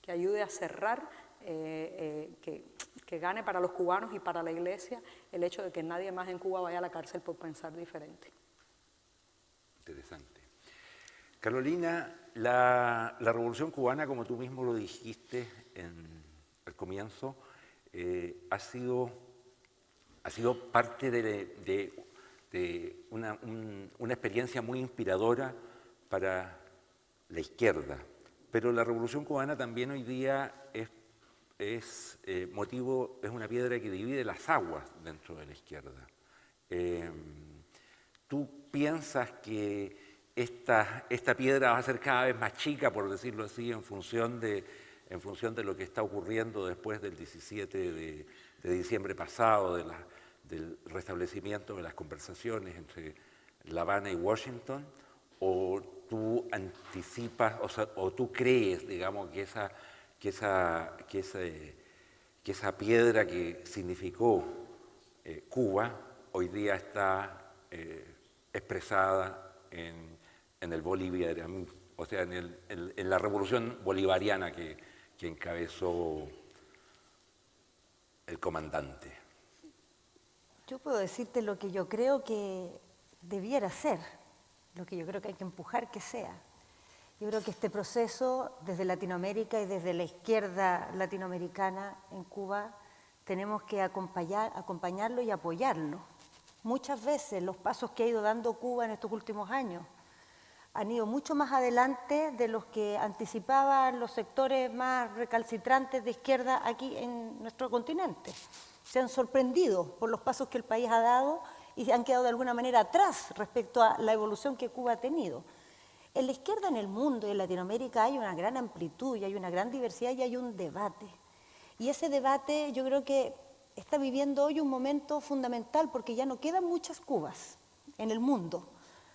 que ayude a cerrar, que gane para los cubanos y para la iglesia el hecho de que nadie más en Cuba vaya a la cárcel por pensar diferente. Interesante. Carolina, la Revolución Cubana, como tú mismo lo dijiste al comienzo, ha sido parte de una experiencia muy inspiradora para la izquierda. Pero la Revolución Cubana también hoy día es una piedra que divide las aguas dentro de la izquierda. ¿Tú piensas que esta piedra va a ser cada vez más chica, por decirlo así, en función de lo que está ocurriendo después del 17 de diciembre pasado, del restablecimiento de las conversaciones entre La Habana y Washington? ¿O tú anticipas, o tú crees, digamos, que esa piedra que significó Cuba hoy día está expresada en el bolivarianismo, o sea, en la revolución bolivariana que encabezó el comandante? Yo puedo decirte lo que yo creo que debiera ser, lo que yo creo que hay que empujar que sea. Yo creo que este proceso desde Latinoamérica y desde la izquierda latinoamericana en Cuba tenemos que acompañarlo y apoyarlo. Muchas veces los pasos que ha ido dando Cuba en estos últimos años han ido mucho más adelante de los que anticipaban los sectores más recalcitrantes de izquierda aquí en nuestro continente. Se han sorprendido por los pasos que el país ha dado y han quedado de alguna manera atrás respecto a la evolución que Cuba ha tenido. En la izquierda en el mundo y en Latinoamérica hay una gran amplitud y hay una gran diversidad y hay un debate. Y ese debate yo creo que está viviendo hoy un momento fundamental porque ya no quedan muchas Cubas en el mundo.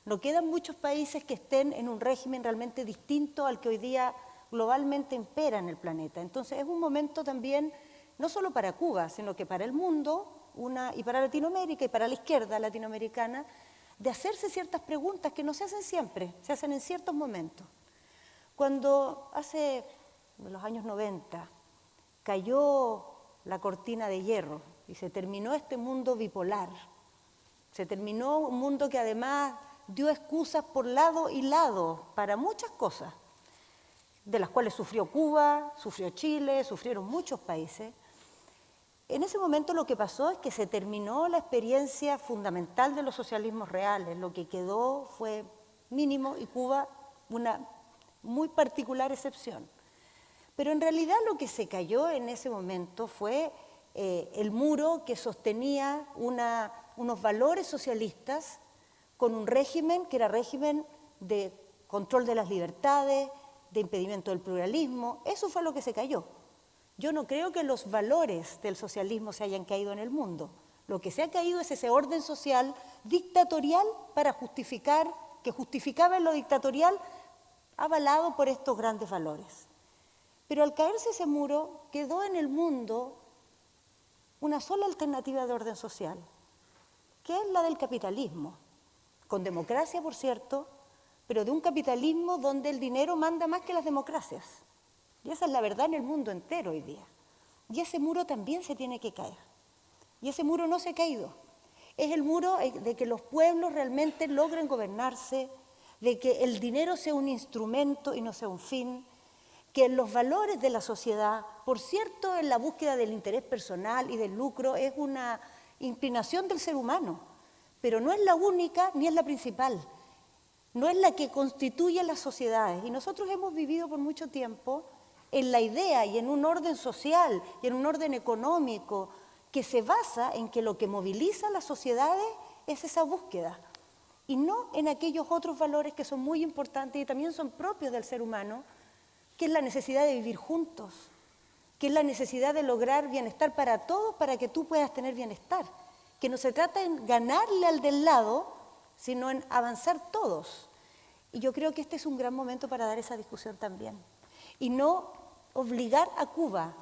No quedan muchos países que estén en un régimen realmente distinto al que hoy día globalmente impera en el planeta. Entonces es un momento también, no solo para Cuba, sino que para el mundo y para Latinoamérica y para la izquierda latinoamericana, de hacerse ciertas preguntas que no se hacen siempre, se hacen en ciertos momentos. Cuando hace los años 90 cayó la cortina de hierro y se terminó este mundo bipolar, se terminó un mundo que además dio excusas por lado y lado para muchas cosas, de las cuales sufrió Cuba, sufrió Chile, sufrieron muchos países. En ese momento lo que pasó es que se terminó la experiencia fundamental de los socialismos reales, lo que quedó fue mínimo y Cuba una muy particular excepción. Pero en realidad lo que se cayó en ese momento fue el muro que sostenía unos valores socialistas con un régimen que era régimen de control de las libertades, de impedimento del pluralismo. Eso fue lo que se cayó. Yo no creo que los valores del socialismo se hayan caído en el mundo. Lo que se ha caído es ese orden social dictatorial para justificar, que justificaba en lo dictatorial avalado por estos grandes valores. Pero al caerse ese muro, quedó en el mundo una sola alternativa de orden social, que es la del capitalismo, con democracia, por cierto, pero de un capitalismo donde el dinero manda más que las democracias. Y esa es la verdad en el mundo entero hoy día. Y ese muro también se tiene que caer. Y ese muro no se ha caído. Es el muro de que los pueblos realmente logren gobernarse, de que el dinero sea un instrumento y no sea un fin, que los valores de la sociedad, por cierto, en la búsqueda del interés personal y del lucro, es una inclinación del ser humano, pero no es la única ni es la principal, no es la que constituye las sociedades. Y nosotros hemos vivido por mucho tiempo en la idea y en un orden social y en un orden económico que se basa en que lo que moviliza a las sociedades es esa búsqueda y no en aquellos otros valores que son muy importantes y también son propios del ser humano, que es la necesidad de vivir juntos, que es la necesidad de lograr bienestar para todos para que tú puedas tener bienestar, que no se trata en ganarle al del lado, sino en avanzar todos. Y yo creo que este es un gran momento para dar esa discusión también. Y no obligar a Cuba,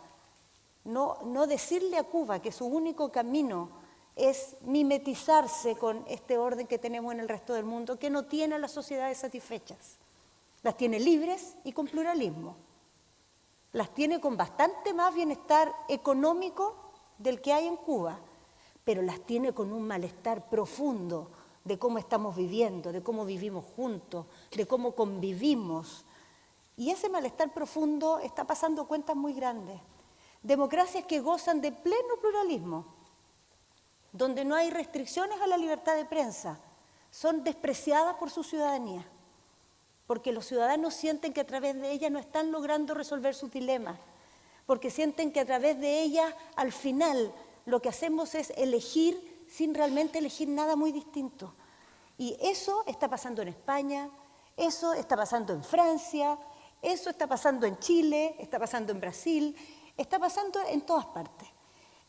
no decirle a Cuba que su único camino es mimetizarse con este orden que tenemos en el resto del mundo, que no tiene a las sociedades satisfechas. Las tiene libres y con pluralismo. Las tiene con bastante más bienestar económico del que hay en Cuba, pero las tiene con un malestar profundo de cómo estamos viviendo, de cómo vivimos juntos, de cómo convivimos. Y ese malestar profundo está pasando cuentas muy grandes. Democracias que gozan de pleno pluralismo, donde no hay restricciones a la libertad de prensa, son despreciadas por su ciudadanía, porque los ciudadanos sienten que a través de ellas no están logrando resolver sus dilemas, porque sienten que a través de ellas, al final, lo que hacemos es elegir sin realmente elegir nada muy distinto. Y eso está pasando en España, eso está pasando en Francia, eso está pasando en Chile, está pasando en Brasil, está pasando en todas partes.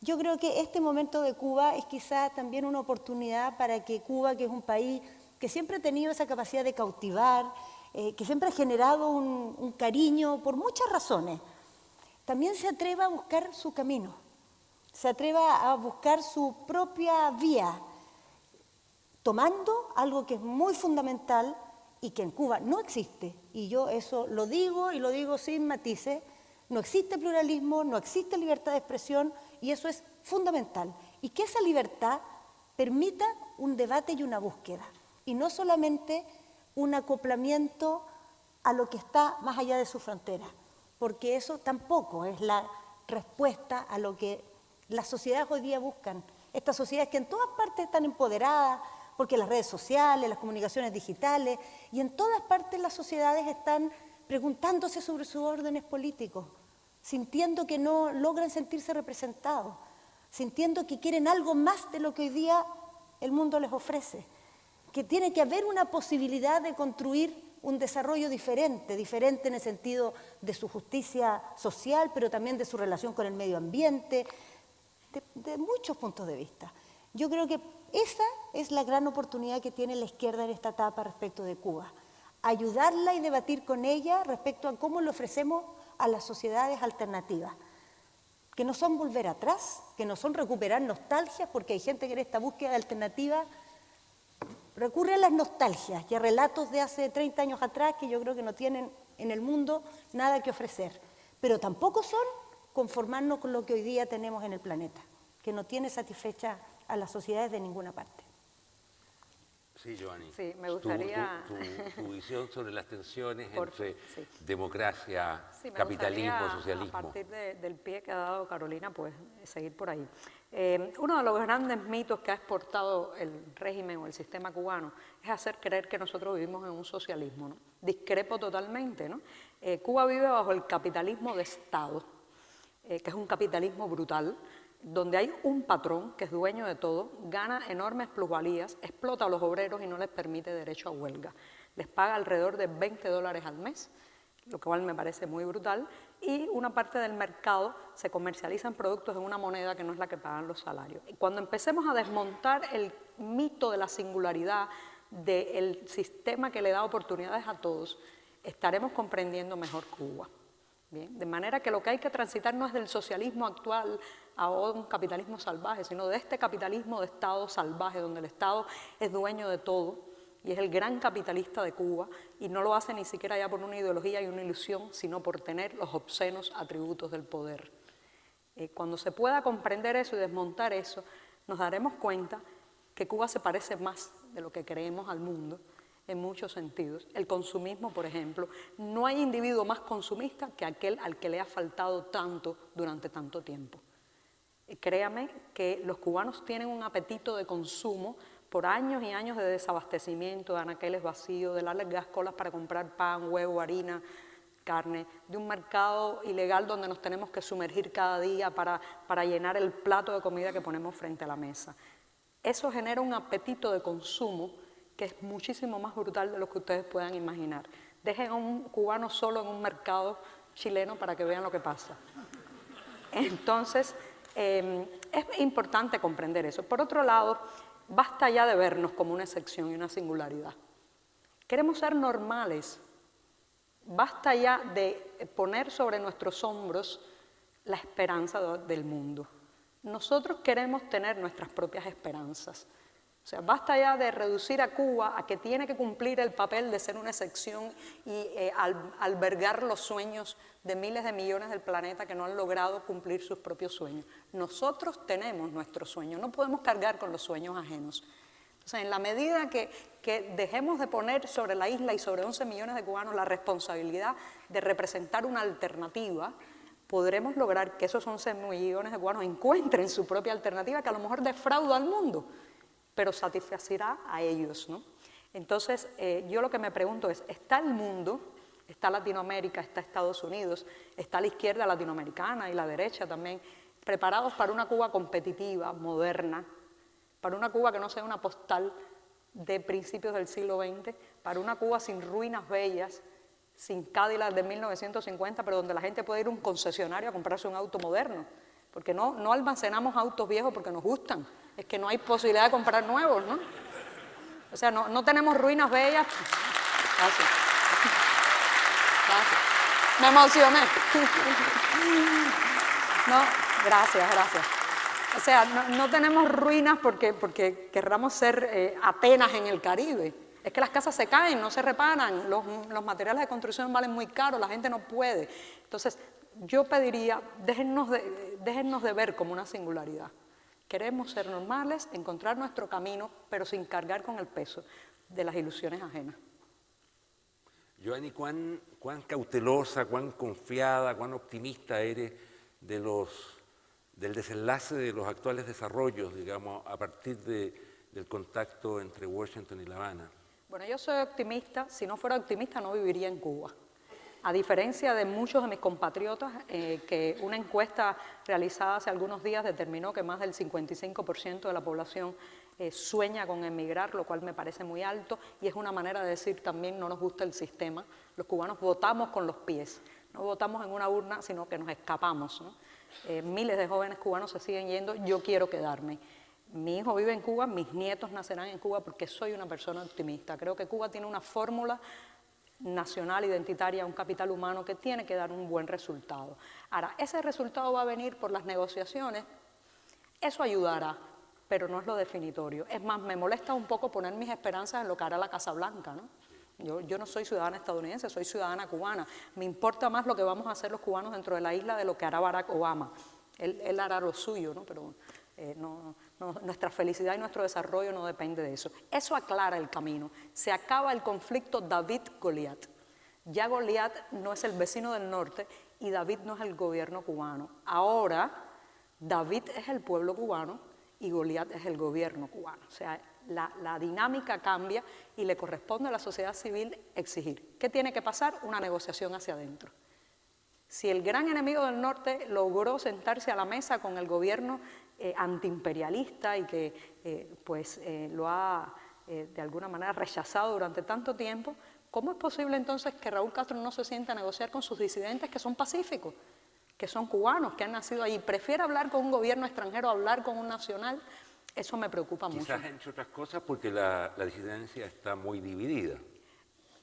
Yo creo que este momento de Cuba es quizá también una oportunidad para que Cuba, que es un país que siempre ha tenido esa capacidad de cautivar, que siempre ha generado un cariño por muchas razones, también se atreva a buscar su camino, se atreva a buscar su propia vía, tomando algo que es muy fundamental y que en Cuba no existe. Y yo eso lo digo y lo digo sin matices, no existe pluralismo, no existe libertad de expresión y eso es fundamental. Y que esa libertad permita un debate y una búsqueda y no solamente un acoplamiento a lo que está más allá de su frontera, porque eso tampoco es la respuesta a lo que las sociedades hoy día buscan. Estas sociedades que en todas partes están empoderadas, porque las redes sociales, las comunicaciones digitales, y en todas partes las sociedades están preguntándose sobre sus órdenes políticos, sintiendo que no logran sentirse representados, sintiendo que quieren algo más de lo que hoy día el mundo les ofrece, que tiene que haber una posibilidad de construir un desarrollo diferente en el sentido de su justicia social, pero también de su relación con el medio ambiente, de muchos puntos de vista. Yo creo que esa es la gran oportunidad que tiene la izquierda en esta etapa respecto de Cuba. Ayudarla y debatir con ella respecto a cómo le ofrecemos a las sociedades alternativas, que no son volver atrás, que no son recuperar nostalgias, porque hay gente que en esta búsqueda de alternativas recurre a las nostalgias y a relatos de hace 30 años atrás que yo creo que no tienen en el mundo nada que ofrecer, pero tampoco son conformarnos con lo que hoy día tenemos en el planeta, que no tiene satisfecha a las sociedades de ninguna parte. Sí, Joanny. Sí, me gustaría... Tu visión sobre las tensiones entre sí. democracia, Sí, me capitalismo, gustaría, socialismo. a partir del pie que ha dado Carolina, pues seguir por ahí. Uno de los grandes mitos que ha exportado el régimen o el sistema cubano es hacer creer que nosotros vivimos en un socialismo, ¿no? Discrepo totalmente, ¿no? Cuba vive bajo el capitalismo de Estado, que es un capitalismo brutal, donde hay un patrón que es dueño de todo, gana enormes plusvalías, explota a los obreros y no les permite derecho a huelga. Les paga alrededor de $20 al mes, lo cual me parece muy brutal, y una parte del mercado se comercializan productos en una moneda que no es la que pagan los salarios. Y cuando empecemos a desmontar el mito de la singularidad del sistema que le da oportunidades a todos, estaremos comprendiendo mejor Cuba. Bien, de manera que lo que hay que transitar no es del socialismo actual a un capitalismo salvaje, sino de este capitalismo de Estado salvaje, donde el Estado es dueño de todo y es el gran capitalista de Cuba, y no lo hace ni siquiera ya por una ideología y una ilusión, sino por tener los obscenos atributos del poder. Cuando se pueda comprender eso y desmontar eso, nos daremos cuenta que Cuba se parece más de lo que creemos al mundo, en muchos sentidos. El consumismo, por ejemplo, no hay individuo más consumista que aquel al que le ha faltado tanto durante tanto tiempo. Créame que los cubanos tienen un apetito de consumo por años y años de desabastecimiento, de anaqueles vacíos, de largas colas para comprar pan, huevo, harina, carne, de un mercado ilegal donde nos tenemos que sumergir cada día para llenar el plato de comida que ponemos frente a la mesa. Eso genera un apetito de consumo que es muchísimo más brutal de lo que ustedes puedan imaginar. Dejen a un cubano solo en un mercado chileno para que vean lo que pasa. Entonces, es importante comprender eso. Por otro lado, basta ya de vernos como una excepción y una singularidad. Queremos ser normales. Basta ya de poner sobre nuestros hombros la esperanza del mundo. Nosotros queremos tener nuestras propias esperanzas. O sea, basta ya de reducir a Cuba a que tiene que cumplir el papel de ser una excepción y albergar los sueños de miles de millones del planeta que no han logrado cumplir sus propios sueños. Nosotros tenemos nuestros sueños, no podemos cargar con los sueños ajenos. O sea, en la medida que dejemos de poner sobre la isla y sobre 11 millones de cubanos la responsabilidad de representar una alternativa, podremos lograr que esos 11 millones de cubanos encuentren su propia alternativa que a lo mejor defrauda al mundo, pero satisfacerá a ellos, ¿no? Entonces, yo lo que me pregunto es, ¿está el mundo, está Latinoamérica, está Estados Unidos, está la izquierda latinoamericana y la derecha también, preparados para una Cuba competitiva, moderna, para una Cuba que no sea una postal de principios del siglo XX, para una Cuba sin ruinas bellas, sin Cadillac de 1950, pero donde la gente puede ir a un concesionario a comprarse un auto moderno? Porque no almacenamos autos viejos porque nos gustan, es que no hay posibilidad de comprar nuevos, ¿no? O sea, no tenemos ruinas bellas. Gracias. Gracias. Me emocioné. No, gracias. O sea, no tenemos ruinas porque querramos ser Atenas en el Caribe. Es que las casas se caen, no se reparan, los materiales de construcción valen muy caros, la gente no puede. Entonces, yo pediría, déjennos de ver como una singularidad. Queremos ser normales, encontrar nuestro camino, pero sin cargar con el peso de las ilusiones ajenas. Joanny, ¿cuán cautelosa, cuán confiada, cuán optimista eres del desenlace de los actuales desarrollos, digamos, a partir del contacto entre Washington y La Habana? Bueno, yo soy optimista. Si no fuera optimista, no viviría en Cuba. A diferencia de muchos de mis compatriotas, que una encuesta realizada hace algunos días determinó que más del 55% de la población sueña con emigrar, lo cual me parece muy alto, y es una manera de decir también no nos gusta el sistema. Los cubanos votamos con los pies, no votamos en una urna, sino que nos escapamos, ¿no? Miles de jóvenes cubanos se siguen yendo, yo quiero quedarme. Mi hijo vive en Cuba, mis nietos nacerán en Cuba porque soy una persona optimista. Creo que Cuba tiene una fórmula nacional, identitaria, un capital humano que tiene que dar un buen resultado. Ahora, ese resultado va a venir por las negociaciones, eso ayudará, pero no es lo definitorio. Es más, me molesta un poco poner mis esperanzas en lo que hará la Casa Blanca, ¿no? Yo no soy ciudadana estadounidense, soy ciudadana cubana. Me importa más lo que vamos a hacer los cubanos dentro de la isla de lo que hará Barack Obama. Él hará lo suyo, ¿no? Pero nuestra felicidad y nuestro desarrollo no depende de eso. Eso aclara el camino. Se acaba el conflicto David-Goliat. Ya Goliat no es el vecino del norte y David no es el gobierno cubano. Ahora David es el pueblo cubano y Goliat es el gobierno cubano. O sea, la dinámica cambia y le corresponde a la sociedad civil exigir. ¿Qué tiene que pasar? Una negociación hacia adentro. Si el gran enemigo del norte logró sentarse a la mesa con el gobierno antiimperialista y que lo ha de alguna manera rechazado durante tanto tiempo, ¿cómo es posible entonces que Raúl Castro no se sienta a negociar con sus disidentes que son pacíficos, que son cubanos, que han nacido ahí? Prefiere hablar con un gobierno extranjero a hablar con un nacional. Eso me preocupa mucho. Quizás, entre otras cosas, porque la disidencia está muy dividida.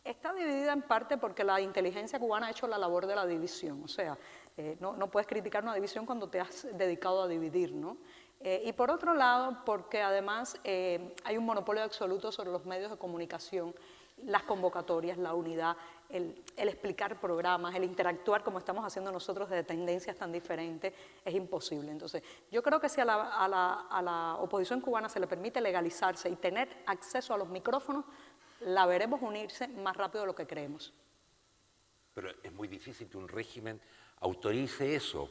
Está dividida en parte porque la inteligencia cubana ha hecho la labor de la división. O sea, no puedes criticar una división cuando te has dedicado a dividir, ¿no? Y por otro lado, porque además hay un monopolio absoluto sobre los medios de comunicación, las convocatorias, la unidad, el explicar programas, el interactuar como estamos haciendo nosotros de tendencias tan diferentes, es imposible. Entonces, yo creo que si a la oposición cubana se le permite legalizarse y tener acceso a los micrófonos, la veremos unirse más rápido de lo que creemos. Pero es muy difícil que un régimen autorice eso.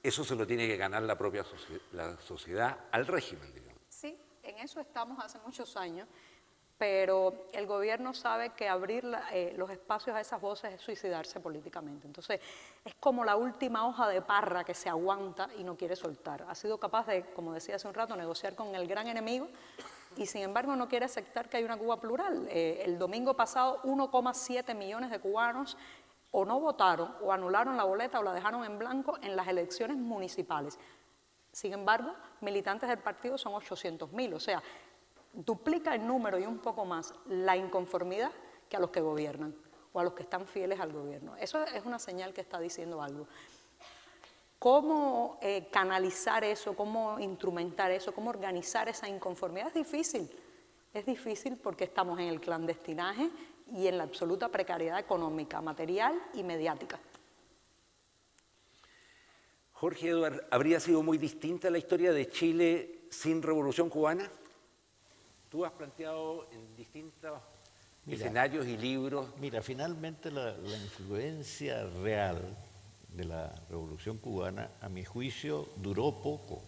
Eso se lo tiene que ganar la propia la sociedad al régimen, digamos. Sí, en eso estamos hace muchos años, pero el gobierno sabe que abrir los espacios a esas voces es suicidarse políticamente. Entonces, es como la última hoja de parra que se aguanta y no quiere soltar. Ha sido capaz de, como decía hace un rato, negociar con el gran enemigo y sin embargo no quiere aceptar que hay una Cuba plural. El domingo pasado 1,7 millones de cubanos o no votaron o anularon la boleta o la dejaron en blanco en las elecciones municipales. Sin embargo, militantes del partido son 800.000, o sea, duplica el número y un poco más la inconformidad que a los que gobiernan o a los que están fieles al gobierno. Eso es una señal que está diciendo algo. ¿Cómo canalizar eso? ¿Cómo instrumentar eso? ¿Cómo organizar esa inconformidad? Es difícil porque estamos en el clandestinaje y en la absoluta precariedad económica, material y mediática. Jorge Eduard, ¿habría sido muy distinta la historia de Chile sin Revolución Cubana? Tú has planteado en distintos escenarios y libros. Mira, finalmente la influencia real de la Revolución Cubana, a mi juicio, duró poco.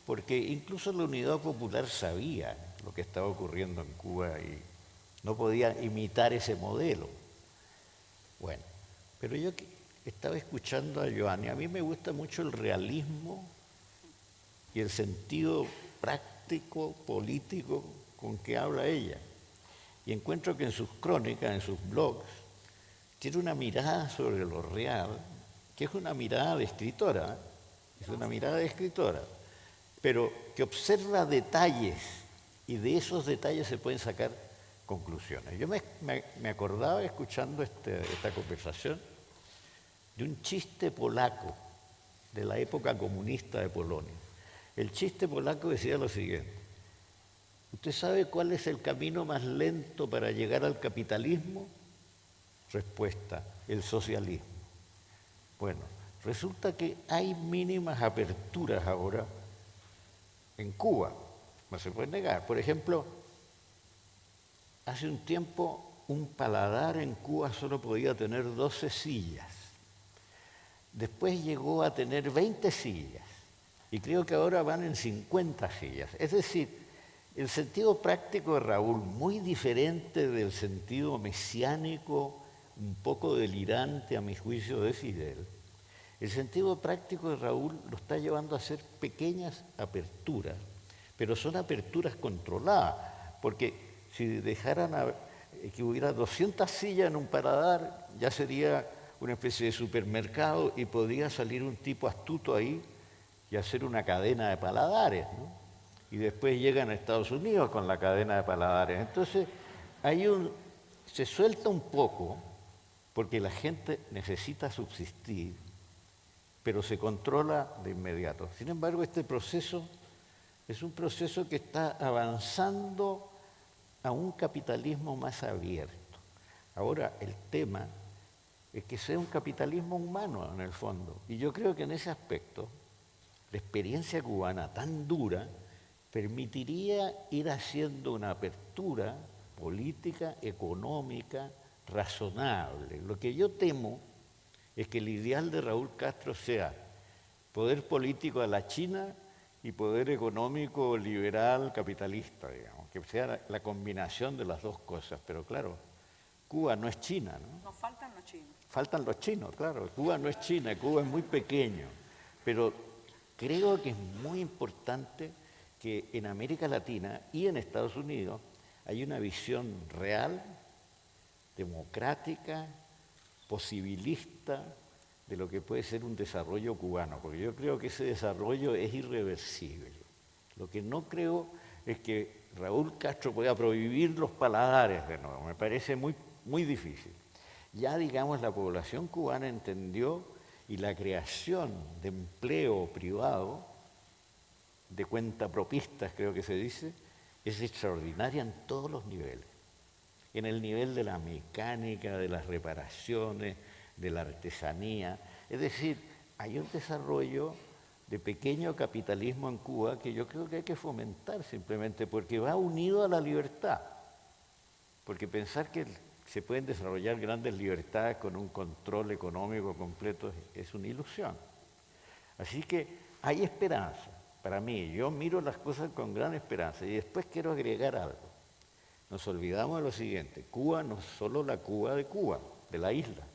Porque incluso la Unidad Popular sabía lo que estaba ocurriendo en Cuba y no podía imitar ese modelo. Bueno, pero yo estaba escuchando a Joanny. A mí me gusta mucho el realismo y el sentido práctico, político con que habla ella. Y encuentro que en sus crónicas, en sus blogs, tiene una mirada sobre lo real, que es una mirada de escritora, es una mirada de escritora, pero que observa detalles y de esos detalles se pueden sacar conclusiones. Yo me acordaba escuchando esta conversación de un chiste polaco de la época comunista de Polonia. El chiste polaco decía lo siguiente: ¿usted sabe cuál es el camino más lento para llegar al capitalismo? Respuesta: el socialismo. Bueno, resulta que hay mínimas aperturas ahora en Cuba, no se puede negar. Por ejemplo, hace un tiempo un paladar en Cuba solo podía tener 12 sillas. Después llegó a tener 20 sillas y creo que ahora van en 50 sillas. Es decir, el sentido práctico de Raúl, muy diferente del sentido mesiánico, un poco delirante a mi juicio de Fidel. El sentido práctico de Raúl lo está llevando a hacer pequeñas aperturas, pero son aperturas controladas, porque si dejaran que hubiera 200 sillas en un paladar, ya sería una especie de supermercado y podría salir un tipo astuto ahí y hacer una cadena de paladares, ¿no? Y después llegan a Estados Unidos con la cadena de paladares. Entonces, se suelta un poco, porque la gente necesita subsistir, pero se controla de inmediato. Sin embargo, este proceso es un proceso que está avanzando a un capitalismo más abierto. Ahora, el tema es que sea un capitalismo humano en el fondo. Y yo creo que en ese aspecto, la experiencia cubana tan dura permitiría ir haciendo una apertura política, económica, razonable. Lo que yo temo es que el ideal de Raúl Castro sea poder político a la China y poder económico liberal capitalista, digamos, que sea la combinación de las dos cosas. Pero claro, Cuba no es China, ¿no? Nos faltan los chinos. Faltan los chinos, claro. Cuba no es China, Cuba es muy pequeño. Pero creo que es muy importante que en América Latina y en Estados Unidos hay una visión real, democrática, posibilista de lo que puede ser un desarrollo cubano, porque yo creo que ese desarrollo es irreversible. Lo que no creo es que Raúl Castro pueda prohibir los paladares de nuevo, me parece muy, muy difícil. Ya, digamos, la población cubana entendió y la creación de empleo privado, de cuentapropistas creo que se dice, es extraordinaria en todos los niveles. En el nivel de la mecánica, de las reparaciones, de la artesanía. Es decir, hay un desarrollo de pequeño capitalismo en Cuba que yo creo que hay que fomentar simplemente porque va unido a la libertad. Porque pensar que se pueden desarrollar grandes libertades con un control económico completo es una ilusión. Así que hay esperanza para mí. Yo miro las cosas con gran esperanza y después quiero agregar algo. Nos olvidamos de lo siguiente, Cuba no es solo la Cuba, de la isla.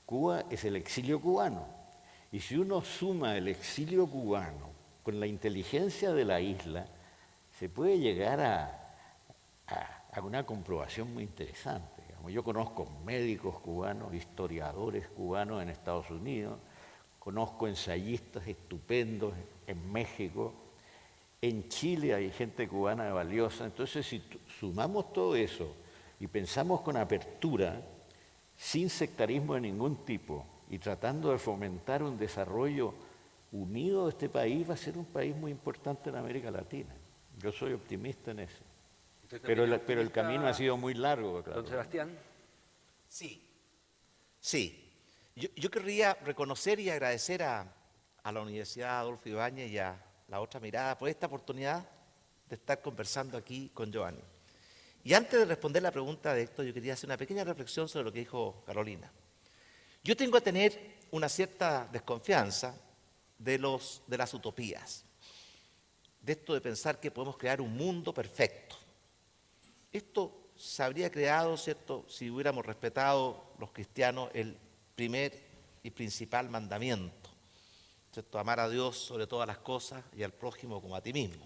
Cuba es el exilio cubano. Y si uno suma el exilio cubano con la inteligencia de la isla, se puede llegar a una comprobación muy interesante. Yo conozco médicos cubanos, historiadores cubanos en Estados Unidos, conozco ensayistas estupendos en México. En Chile hay gente cubana valiosa. Entonces, si sumamos todo eso y pensamos con apertura, sin sectarismo de ningún tipo, y tratando de fomentar un desarrollo unido de este país, va a ser un país muy importante en América Latina. Yo soy optimista en eso. Pero el camino ha sido muy largo, claro. Don Sebastián. Sí. Yo querría reconocer y agradecer a la Universidad Adolfo Ibáñez y a La Otra Mirada por esta oportunidad de estar conversando aquí con Giovanni. Y antes de responder la pregunta de Héctor, yo quería hacer una pequeña reflexión sobre lo que dijo Carolina. Yo tengo a tener una cierta desconfianza de las utopías, de esto de pensar que podemos crear un mundo perfecto. Esto se habría creado, ¿cierto?, si hubiéramos respetado los cristianos el primer y principal mandamiento, ¿cierto?, amar a Dios sobre todas las cosas y al prójimo como a ti mismo,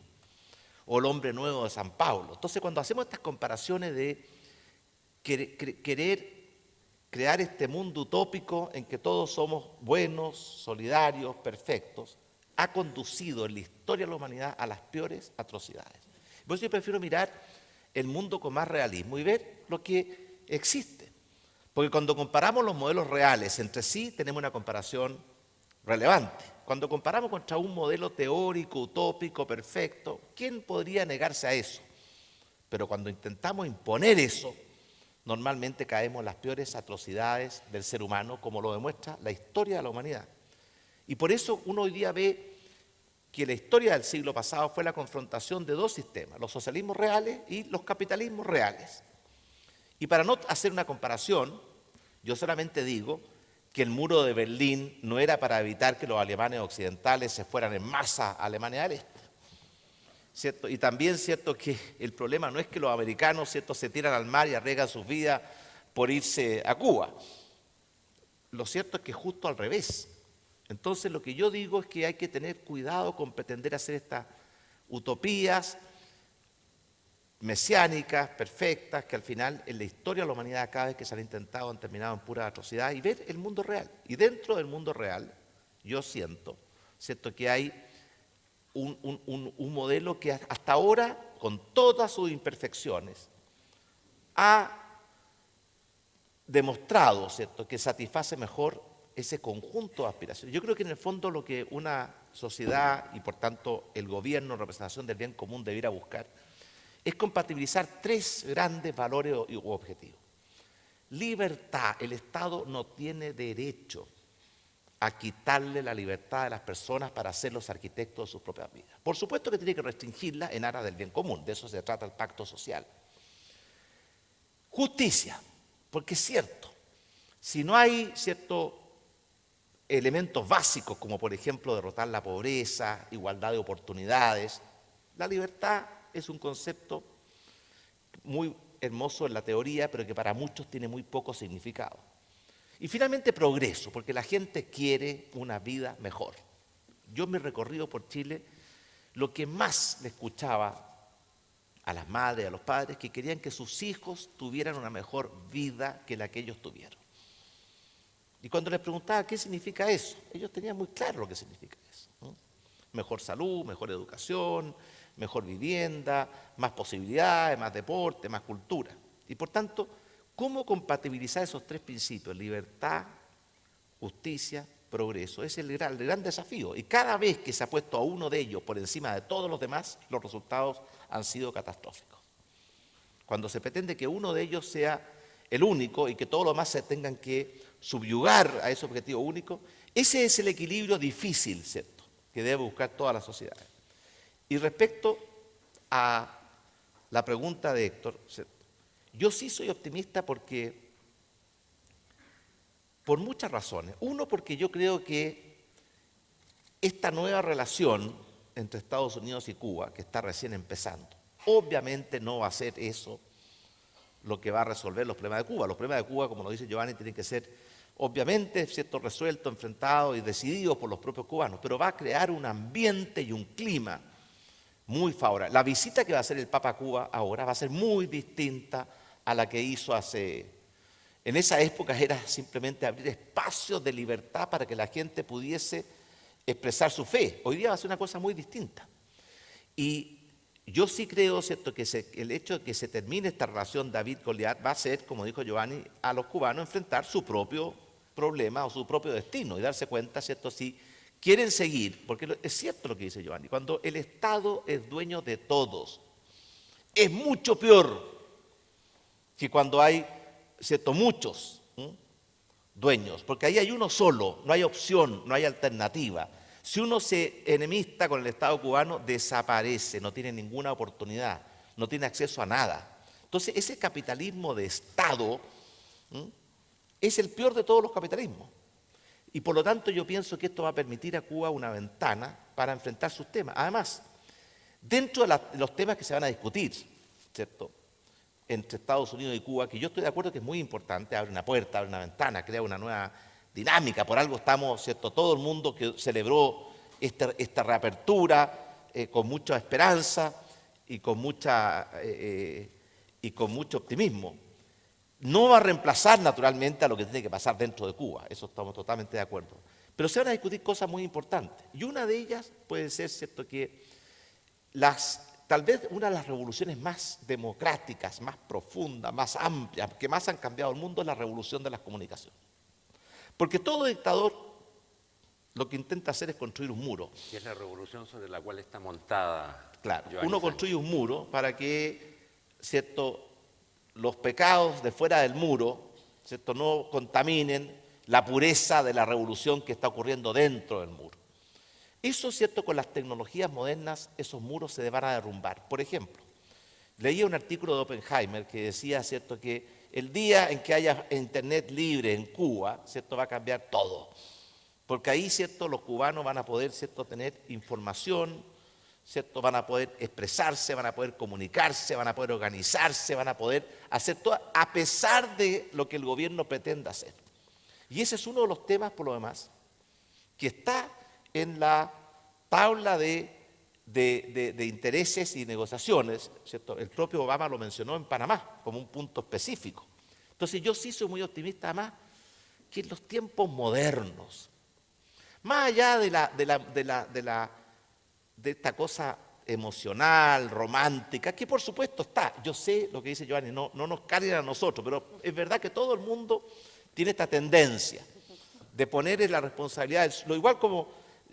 o el hombre nuevo de San Pablo. Entonces, cuando hacemos estas comparaciones de querer crear este mundo utópico en que todos somos buenos, solidarios, perfectos, ha conducido en la historia de la humanidad a las peores atrocidades. Por eso yo prefiero mirar el mundo con más realismo y ver lo que existe. Porque cuando comparamos los modelos reales entre sí, tenemos una comparación relevante. Cuando comparamos contra un modelo teórico, utópico, perfecto, ¿quién podría negarse a eso? Pero cuando intentamos imponer eso, normalmente caemos en las peores atrocidades del ser humano, como lo demuestra la historia de la humanidad. Y por eso uno hoy día ve que la historia del siglo pasado fue la confrontación de dos sistemas, los socialismos reales y los capitalismos reales. Y para no hacer una comparación, yo solamente digo que el muro de Berlín no era para evitar que los alemanes occidentales se fueran en masa a Alemania del Este, ¿cierto? Y también cierto que el problema no es que los americanos, ¿cierto?, se tiran al mar y arriesgan sus vidas por irse a Cuba. Lo cierto es que justo al revés. Entonces lo que yo digo es que hay que tener cuidado con pretender hacer estas utopías mesiánicas, perfectas, que al final en la historia de la humanidad cada vez que se han intentado han terminado en pura atrocidad, y ver el mundo real. Y dentro del mundo real yo siento, ¿cierto?, que hay un modelo que hasta ahora, con todas sus imperfecciones, ha demostrado, ¿cierto?, que satisface mejor ese conjunto de aspiraciones. Yo creo que en el fondo lo que una sociedad y por tanto el gobierno en representación del bien común debiera buscar es compatibilizar tres grandes valores u objetivos. Libertad. El Estado no tiene derecho a quitarle la libertad a las personas para ser los arquitectos de sus propias vidas. Por supuesto que tiene que restringirla en aras del bien común, de eso se trata el pacto social. Justicia, porque es cierto, si no hay ciertos elementos básicos como por ejemplo derrotar la pobreza, igualdad de oportunidades, la libertad es un concepto muy hermoso en la teoría, pero que para muchos tiene muy poco significado. Y finalmente progreso, porque la gente quiere una vida mejor. Yo en mi recorrido por Chile, lo que más le escuchaba a las madres, a los padres, que querían que sus hijos tuvieran una mejor vida que la que ellos tuvieron. Y cuando les preguntaba qué significa eso, ellos tenían muy claro lo que significa eso, ¿no? Mejor salud, mejor educación, mejor vivienda, más posibilidades, más deporte, más cultura. Y por tanto, ¿cómo compatibilizar esos tres principios? Libertad, justicia, progreso. Es el gran desafío. Y cada vez que se ha puesto a uno de ellos por encima de todos los demás, los resultados han sido catastróficos. Cuando se pretende que uno de ellos sea el único y que todos los demás se tengan que subyugar a ese objetivo único, ese es el equilibrio difícil, ¿cierto?, que debe buscar toda la sociedad. Y respecto a la pregunta de Héctor, yo sí soy optimista porque, por muchas razones. Uno, porque yo creo que esta nueva relación entre Estados Unidos y Cuba, que está recién empezando, obviamente no va a ser eso lo que va a resolver los problemas de Cuba. Los problemas de Cuba, como lo dice Giovanni, tienen que ser, obviamente, ¿cierto?, resueltos, enfrentados y decididos por los propios cubanos, pero va a crear un ambiente y un clima muy favorable. La visita que va a hacer el Papa a Cuba ahora va a ser muy distinta a la que hizo hace... En esa época era simplemente abrir espacios de libertad para que la gente pudiese expresar su fe. Hoy día va a ser una cosa muy distinta. Y yo sí creo, ¿cierto?, que el hecho de que se termine esta relación David-Goliat va a ser, como dijo Giovanni, a los cubanos enfrentar su propio problema o su propio destino y darse cuenta, ¿cierto?, si quieren seguir, porque es cierto lo que dice Giovanni, cuando el Estado es dueño de todos, es mucho peor que cuando hay, ¿cierto?, muchos dueños, porque ahí hay uno solo, no hay opción, no hay alternativa. Si uno se enemista con el Estado cubano, desaparece, no tiene ninguna oportunidad, no tiene acceso a nada. Entonces, ese capitalismo de Estado es el peor de todos los capitalismos. Y por lo tanto yo pienso que esto va a permitir a Cuba una ventana para enfrentar sus temas. Además, dentro de los temas que se van a discutir, ¿cierto?, entre Estados Unidos y Cuba, que yo estoy de acuerdo que es muy importante, abre una puerta, abre una ventana, crea una nueva dinámica. Por algo estamos, ¿cierto?, todo el mundo que celebró esta reapertura con mucha esperanza y con mucho optimismo. No va a reemplazar naturalmente a lo que tiene que pasar dentro de Cuba, eso estamos totalmente de acuerdo. Pero se van a discutir cosas muy importantes. Y una de ellas puede ser, ¿cierto?, que tal vez una de las revoluciones más democráticas, más profundas, más amplias, que más han cambiado el mundo es la revolución de las comunicaciones. Porque todo dictador lo que intenta hacer es construir un muro. Que es la revolución sobre la cual está montada. Claro, Giovanni uno Sánchez. construye un muro para que, ¿cierto?, los pecados de fuera del muro, ¿cierto?, no contaminen la pureza de la revolución que está ocurriendo dentro del muro. Eso, ¿cierto?, con las tecnologías modernas, esos muros se van a derrumbar. Por ejemplo, leía un artículo de Oppenheimer que decía, ¿cierto?, que El día en que haya internet libre en Cuba, ¿cierto?, va a cambiar todo. Porque ahí, ¿cierto?, los cubanos van a poder, ¿cierto?, tener información, ¿cierto?, van a poder expresarse, van a poder comunicarse, van a poder organizarse, van a poder hacer todo, a pesar de lo que el gobierno pretenda hacer. Y ese es uno de los temas, por lo demás, que está en la tabla de intereses y negociaciones, ¿cierto? El propio Obama lo mencionó en Panamá como un punto específico. Entonces yo sí soy muy optimista, además, que en los tiempos modernos, más allá de esta cosa emocional, romántica, que por supuesto está, yo sé lo que dice Giovanni, no nos carguen a nosotros, pero es verdad que todo el mundo tiene esta tendencia de poner en la responsabilidad, lo igual como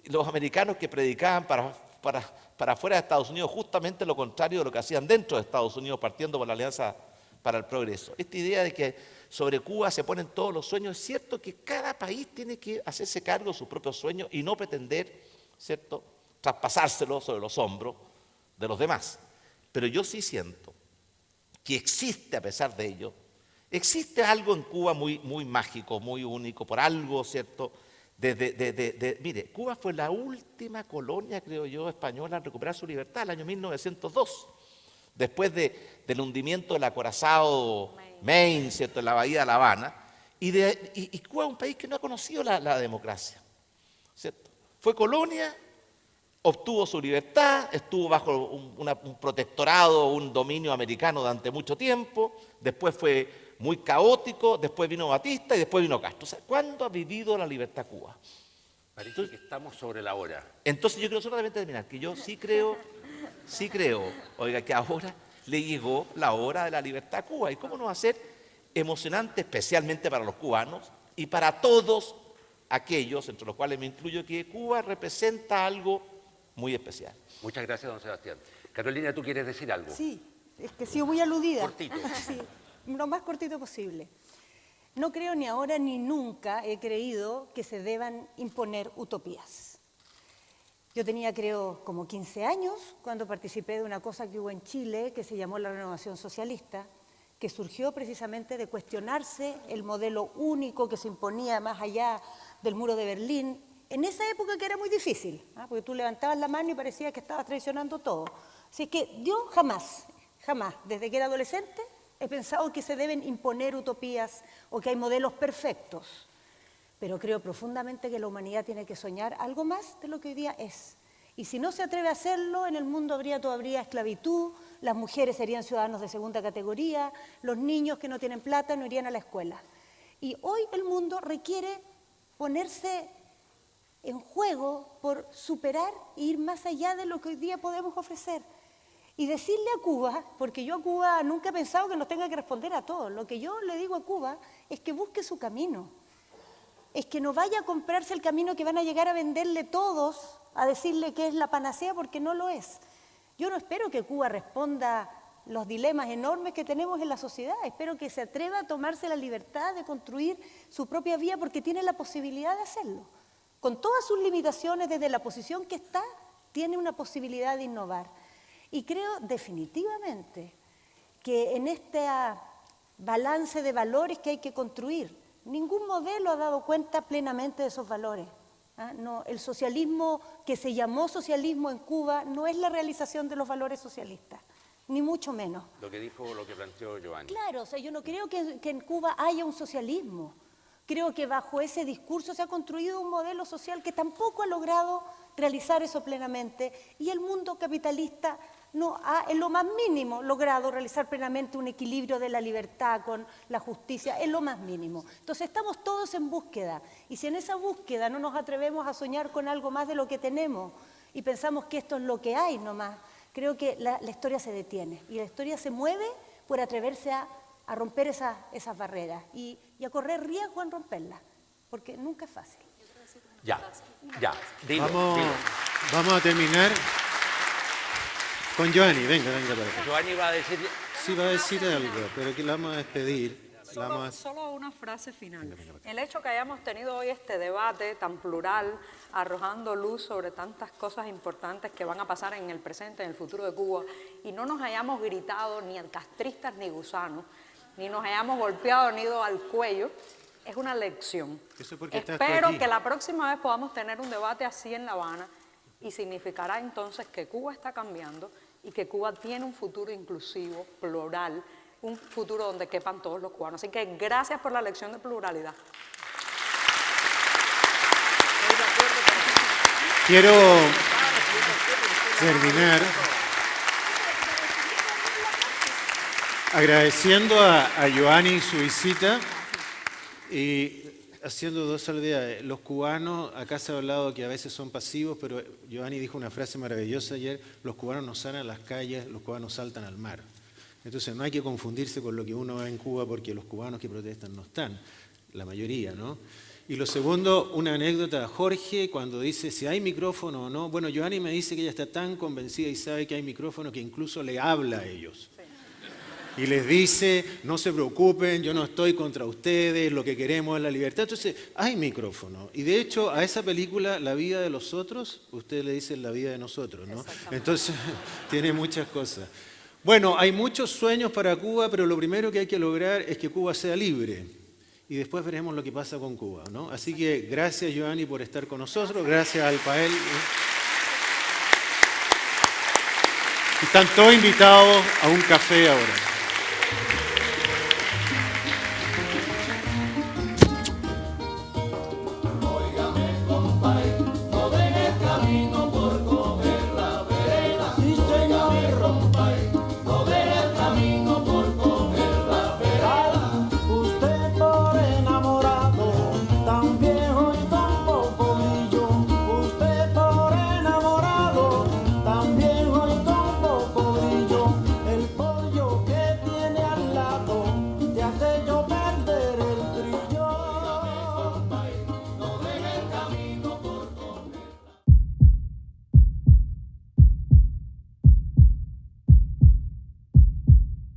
los americanos que predicaban para fuera de Estados Unidos, justamente lo contrario de lo que hacían dentro de Estados Unidos, partiendo por la Alianza para el Progreso. Esta idea de que sobre Cuba se ponen todos los sueños, es cierto que cada país tiene que hacerse cargo de sus propios sueños y no pretender, ¿cierto?, traspasárselo sobre los hombros de los demás. Pero yo sí siento que existe, a pesar de ello, existe algo en Cuba muy, muy mágico, muy único, por algo, ¿cierto? Mire, Cuba fue la última colonia, creo yo, española en recuperar su libertad, el año 1902, después del hundimiento del acorazado Maine, ¿cierto?, en la bahía de La Habana, y Cuba es un país que no ha conocido la democracia, ¿cierto? Fue colonia, obtuvo su libertad, estuvo bajo un protectorado, un dominio americano durante mucho tiempo, después fue muy caótico, después vino Batista y después vino Castro. O sea, ¿cuándo ha vivido la libertad Cuba? Parece que estamos sobre la hora. Entonces yo quiero solamente terminar, que yo sí creo, oiga, que ahora le llegó la hora de la libertad a Cuba. ¿Y cómo no va a ser emocionante, especialmente para los cubanos y para todos aquellos, entre los cuales me incluyo, que Cuba representa algo muy especial? Muchas gracias, don Sebastián. Carolina, ¿tú quieres decir algo? Sí, es que sigo muy aludida. Cortito. Sí, lo más cortito posible. No creo ni ahora ni nunca he creído que se deban imponer utopías. Yo tenía, creo, como 15 años cuando participé de una cosa que hubo en Chile que se llamó la Renovación Socialista, que surgió precisamente de cuestionarse el modelo único que se imponía más allá del muro de Berlín, en esa época que era muy difícil, porque tú levantabas la mano y parecía que estabas traicionando todo. Así que yo jamás, desde que era adolescente, he pensado que se deben imponer utopías o que hay modelos perfectos. Pero creo profundamente que la humanidad tiene que soñar algo más de lo que hoy día es. Y si no se atreve a hacerlo, en el mundo habría todavía esclavitud, las mujeres serían ciudadanos de segunda categoría, los niños que no tienen plata no irían a la escuela. Y hoy el mundo requiere ponerse en juego por superar e ir más allá de lo que hoy día podemos ofrecer. Y decirle a Cuba, porque yo a Cuba nunca he pensado que nos tenga que responder a todo, lo que yo le digo a Cuba es que busque su camino, es que no vaya a comprarse el camino que van a llegar a venderle todos, a decirle que es la panacea, porque no lo es. Yo no espero que Cuba responda los dilemas enormes que tenemos en la sociedad, espero que se atreva a tomarse la libertad de construir su propia vía, porque tiene la posibilidad de hacerlo. Con todas sus limitaciones, desde la posición que está, tiene una posibilidad de innovar. Y creo definitivamente que en este balance de valores que hay que construir, ningún modelo ha dado cuenta plenamente de esos valores. No, el socialismo que se llamó socialismo en Cuba no es la realización de los valores socialistas, ni mucho menos. Lo que dijo, lo que planteó Giovanni. Claro, o sea, yo no creo que en Cuba haya un socialismo. Creo que bajo ese discurso se ha construido un modelo social que tampoco ha logrado realizar eso plenamente, y el mundo capitalista no ha en lo más mínimo logrado realizar plenamente un equilibrio de la libertad con la justicia, en lo más mínimo. Entonces estamos todos en búsqueda, y si en esa búsqueda no nos atrevemos a soñar con algo más de lo que tenemos y pensamos que esto es lo que hay nomás, creo que la historia se detiene, y la historia se mueve por atreverse a romper esas barreras y a correr riesgo en romperlas, porque nunca es fácil. Ya, dilo. Vamos a terminar con Giovanni. Venga para acá. Giovanni va a decir... Sí, va a decir algo, pero que la vamos a despedir. Solo una frase final. El hecho que hayamos tenido hoy este debate tan plural, arrojando luz sobre tantas cosas importantes que van a pasar en el presente, en el futuro de Cuba, y no nos hayamos gritado ni castristas ni gusanos, ni nos hayamos golpeado ni ido al cuello. Es una lección. Eso porque estás tú Espero aquí. que la próxima vez podamos tener un debate así en La Habana y significará entonces que Cuba está cambiando y que Cuba tiene un futuro inclusivo, plural, un futuro donde quepan todos los cubanos. Así que gracias por la lección de pluralidad. Quiero terminar agradeciendo a Joanny su visita y haciendo dos salvedades. Los cubanos, acá se ha hablado que a veces son pasivos, pero Joanny dijo una frase maravillosa ayer: los cubanos no salen a las calles, los cubanos saltan al mar. Entonces no hay que confundirse con lo que uno ve en Cuba, porque los cubanos que protestan no están, la mayoría, ¿no? Y lo segundo, una anécdota, Jorge, cuando dice si hay micrófono o no. Bueno, Joanny me dice que ella está tan convencida y sabe que hay micrófono que incluso le habla a ellos. Y les dice, no se preocupen, yo no estoy contra ustedes, lo que queremos es la libertad. Entonces, hay micrófono. Y de hecho, a esa película, La vida de los otros, ustedes le dicen La vida de nosotros, ¿no? Entonces, tiene muchas cosas. Bueno, hay muchos sueños para Cuba, pero lo primero que hay que lograr es que Cuba sea libre. Y después veremos lo que pasa con Cuba, ¿no? Así que gracias, Joanny, por estar con nosotros. Gracias al Pael. Están todos invitados a un café ahora.